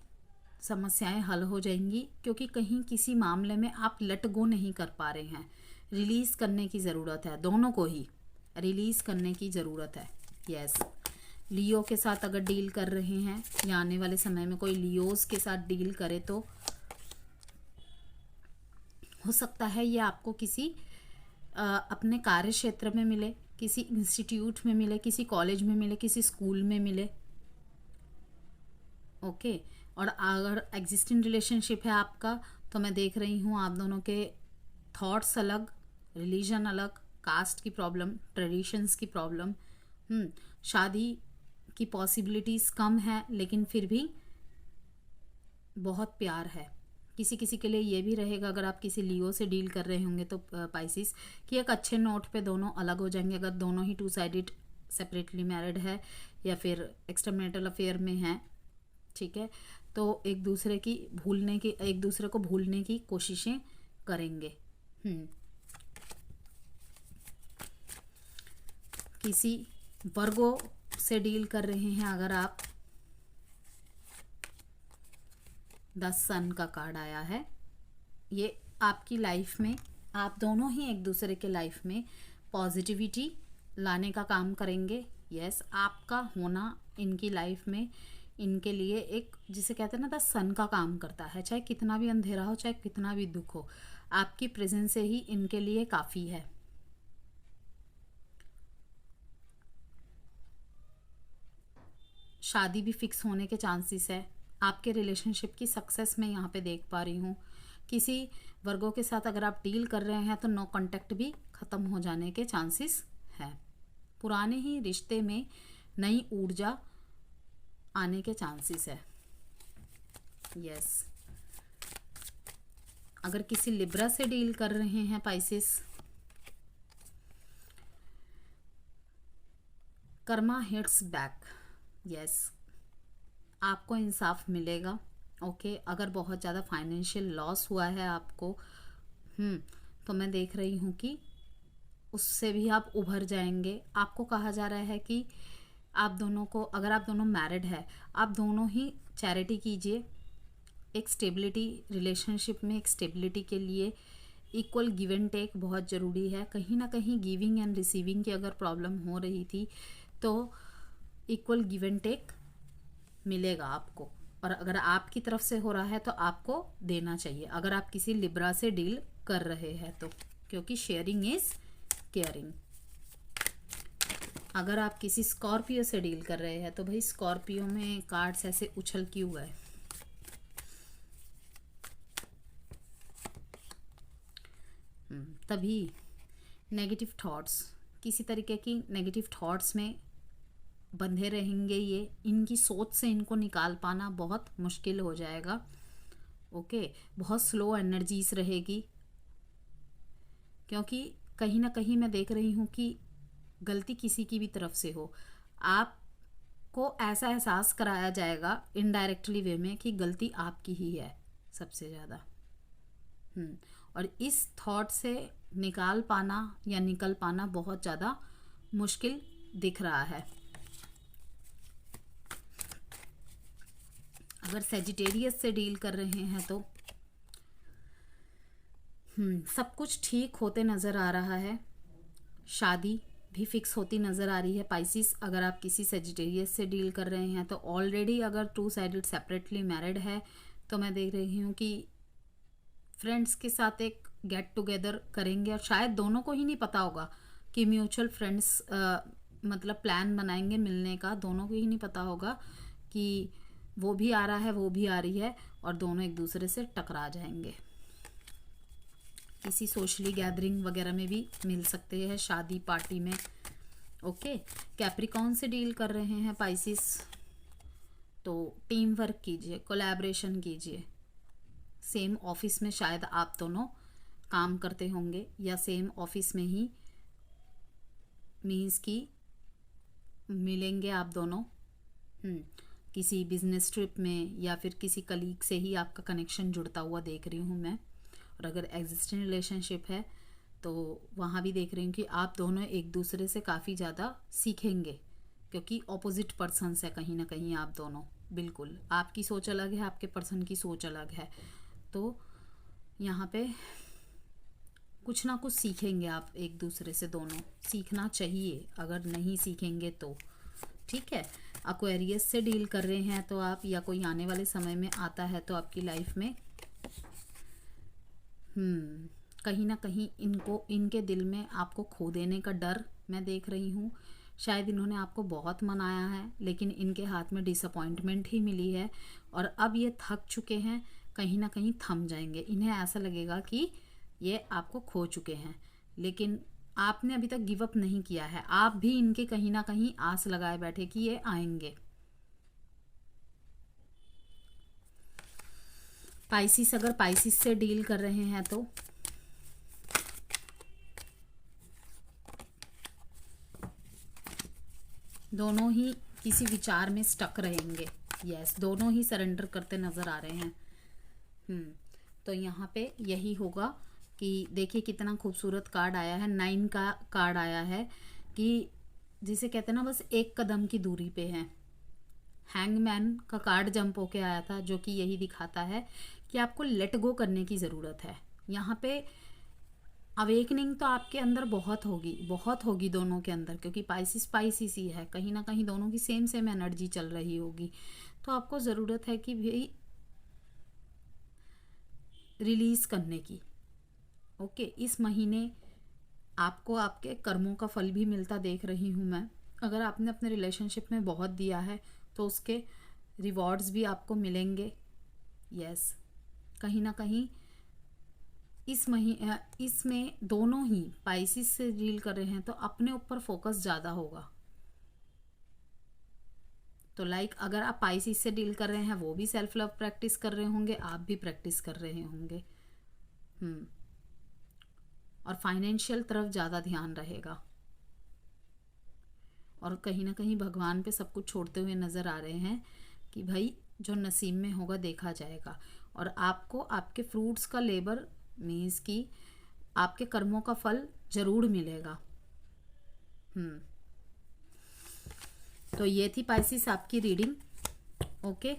समस्याएं हल हो जाएंगी, क्योंकि कहीं किसी मामले में आप लेट गो नहीं कर पा रहे हैं, रिलीज़ करने की ज़रूरत है, दोनों को ही रिलीज़ करने की ज़रूरत है। यस, लियो के साथ अगर डील कर रहे हैं या आने वाले समय में कोई लियोस के साथ डील करे तो हो सकता है ये आपको किसी अपने कार्य क्षेत्र में मिले, किसी इंस्टीट्यूट में मिले, किसी कॉलेज में मिले, किसी स्कूल में मिले। ओके, और अगर एग्जिस्टिंग रिलेशनशिप है आपका तो मैं देख रही हूँ आप दोनों के थॉट्स अलग, रिलीजन अलग, कास्ट की प्रॉब्लम, ट्रेडिशंस की प्रॉब्लम, शादी की पॉसिबिलिटीज़ कम है, लेकिन फिर भी बहुत प्यार है। किसी किसी के लिए ये भी रहेगा, अगर आप किसी लियो से डील कर रहे होंगे तो पाइसिस, कि एक अच्छे नोट पे दोनों अलग हो जाएंगे, अगर दोनों ही टू साइडेड सेपरेटली मैरिड है या फिर एक्स्ट्रामैरिटल अफेयर में है, ठीक है, तो एक दूसरे को भूलने की कोशिशें करेंगे। किसी वर्गो से डील कर रहे हैं अगर आप, 10 सन का कार्ड आया है, ये आपकी लाइफ में, आप दोनों ही एक दूसरे के लाइफ में पॉजिटिविटी लाने का काम करेंगे। यस, आपका होना इनकी लाइफ में इनके लिए एक, जिसे कहते हैं ना, 10 सन का काम करता है। चाहे कितना भी अंधेरा हो, चाहे कितना भी दुख हो, आपकी प्रेजेंस से ही इनके लिए काफ़ी है। शादी भी फिक्स होने के चांसेस है। आपके रिलेशनशिप की सक्सेस मैं यहाँ पे देख पा रही हूँ। किसी वर्गों के साथ अगर आप डील कर रहे हैं तो नो कांटेक्ट भी ख़त्म हो जाने के चांसेस है। पुराने ही रिश्ते में नई ऊर्जा आने के चांसेस है। यस, अगर किसी लिब्रा से डील कर रहे हैं Pisces, Karma hits back. Yes, आपको इंसाफ मिलेगा। ओके, अगर बहुत ज़्यादा फाइनेंशियल लॉस हुआ है आपको, तो मैं देख रही हूँ कि उससे भी आप उभर जाएंगे। आपको कहा जा रहा है कि आप दोनों को, अगर आप दोनों मैरिड है, आप दोनों ही चैरिटी कीजिए। एक स्टेबिलिटी, रिलेशनशिप में एक स्टेबिलिटी के लिए इक्वल गिव एंड टेक बहुत ज़रूरी है। कहीं ना कहीं गिविंग एंड रिसीविंग की अगर प्रॉब्लम हो रही थी तो इक्वल गिव एंड टेक मिलेगा आपको, और अगर आपकी तरफ से हो रहा है तो आपको देना चाहिए, अगर आप किसी लिब्रा से डील कर रहे हैं तो, क्योंकि शेयरिंग इज केयरिंग। अगर आप किसी स्कॉर्पियो से डील कर रहे हैं तो भाई स्कॉर्पियो में कार्ड्स ऐसे उछल क्यों गए? तभी नेगेटिव थॉट्स, किसी तरीके की नेगेटिव थॉट्स में बंधे रहेंगे ये, इनकी सोच से इनको निकाल पाना बहुत मुश्किल हो जाएगा। ओके, बहुत स्लो एनर्जीज रहेगी, क्योंकि कहीं ना कहीं मैं देख रही हूँ कि गलती किसी की भी तरफ से हो, आपको ऐसा एहसास कराया जाएगा इनडायरेक्टली वे में कि गलती आपकी ही है सबसे ज़्यादा। और इस थॉट से निकाल पाना या निकल पाना बहुत ज़्यादा मुश्किल दिख रहा है। अगर सेजिटेरियस से डील कर रहे हैं तो सब कुछ ठीक होते नज़र आ रहा है। शादी भी फिक्स होती नज़र आ रही है पाइसिस। अगर आप किसी सेजिटेरियस से डील कर रहे हैं तो ऑलरेडी अगर टू साइडेड सेपरेटली मैरिड है तो मैं देख रही हूँ कि फ्रेंड्स के साथ एक गेट टुगेदर करेंगे, और शायद दोनों को ही नहीं पता होगा कि म्यूचुअल फ्रेंड्स मतलब प्लान बनाएंगे मिलने का, दोनों को ही नहीं पता होगा कि वो भी आ रहा है वो भी आ रही है, और दोनों एक दूसरे से टकरा जाएंगे। किसी सोशली गैदरिंग वगैरह में भी मिल सकते हैं, शादी पार्टी में। ओके, कैप्रिकॉन से डील कर रहे हैं पाइसिस तो टीम वर्क कीजिए, कोलैबोरेशन कीजिए, सेम ऑफिस में शायद आप दोनों काम करते होंगे, या सेम ऑफिस में ही मीन्स कि मिलेंगे आप दोनों। किसी बिजनेस ट्रिप में या फिर किसी कलीग से ही आपका कनेक्शन जुड़ता हुआ देख रही हूँ मैं। और अगर एग्जिस्टिंग रिलेशनशिप है तो वहाँ भी देख रही हूँ कि आप दोनों एक दूसरे से काफ़ी ज़्यादा सीखेंगे, क्योंकि ऑपोजिट पर्सन्स है कहीं ना कहीं आप दोनों। बिल्कुल आपकी सोच अलग है, आपके पर्सन की सोच अलग है, तो यहाँ पे कुछ ना कुछ सीखेंगे आप एक दूसरे से। दोनों सीखना चाहिए, अगर नहीं सीखेंगे तो ठीक है। एक्वेरियस से डील कर रहे हैं तो आप, या कोई आने वाले समय में आता है तो आपकी लाइफ में कहीं ना कहीं इनके दिल में आपको खो देने का डर मैं देख रही हूँ। शायद इन्होंने आपको बहुत मनाया है, लेकिन इनके हाथ में डिसअपॉइंटमेंट ही मिली है और अब ये थक चुके हैं, कहीं ना कहीं थम जाएंगे। इन्हें ऐसा लगेगा कि ये आपको खो चुके हैं, लेकिन आपने अभी तक गिव अप नहीं किया है। आप भी इनके कहीं ना कहीं आस लगाए बैठे कि ये आएंगे। पाइसिस, अगर पाइसिस से डील कर रहे हैं तो दोनों ही किसी विचार में स्टक रहेंगे। यस, दोनों ही सरेंडर करते नजर आ रहे हैं। तो यहाँ पे यही होगा कि देखिए कितना खूबसूरत कार्ड आया है। 9 का कार्ड आया है कि जिसे कहते हैं ना, बस एक कदम की दूरी पे है। हैंगमैन का कार्ड जंप होके आया था, जो कि यही दिखाता है कि आपको लेट गो करने की ज़रूरत है। यहाँ पे अवेकनिंग तो आपके अंदर बहुत होगी दोनों के अंदर, क्योंकि पाइसिस ही है, कहीं ना कहीं दोनों की सेम सेम एनर्जी चल रही होगी। तो आपको ज़रूरत है कि भाई रिलीज करने की। ओके, इस महीने आपको आपके कर्मों का फल भी मिलता देख रही हूँ मैं। अगर आपने अपने रिलेशनशिप में बहुत दिया है तो उसके रिवॉर्ड्स भी आपको मिलेंगे। यस, कहीं ना कहीं इसमें दोनों ही पाइसिस से डील कर रहे हैं तो अपने ऊपर फोकस ज़्यादा होगा। तो अगर आप पाइसिस से डील कर रहे हैं, वो भी सेल्फ लव प्रैक्टिस कर रहे होंगे, आप भी प्रैक्टिस कर रहे होंगे। और फाइनेंशियल तरफ ज़्यादा ध्यान रहेगा, और कहीं ना कहीं भगवान पे सब कुछ छोड़ते हुए नज़र आ रहे हैं कि भाई जो नसीब में होगा देखा जाएगा। और आपको आपके फ्रूट्स का लेबर मीन्स कि आपके कर्मों का फल जरूर मिलेगा। तो ये थी पाइसिस आपकी रीडिंग। ओके।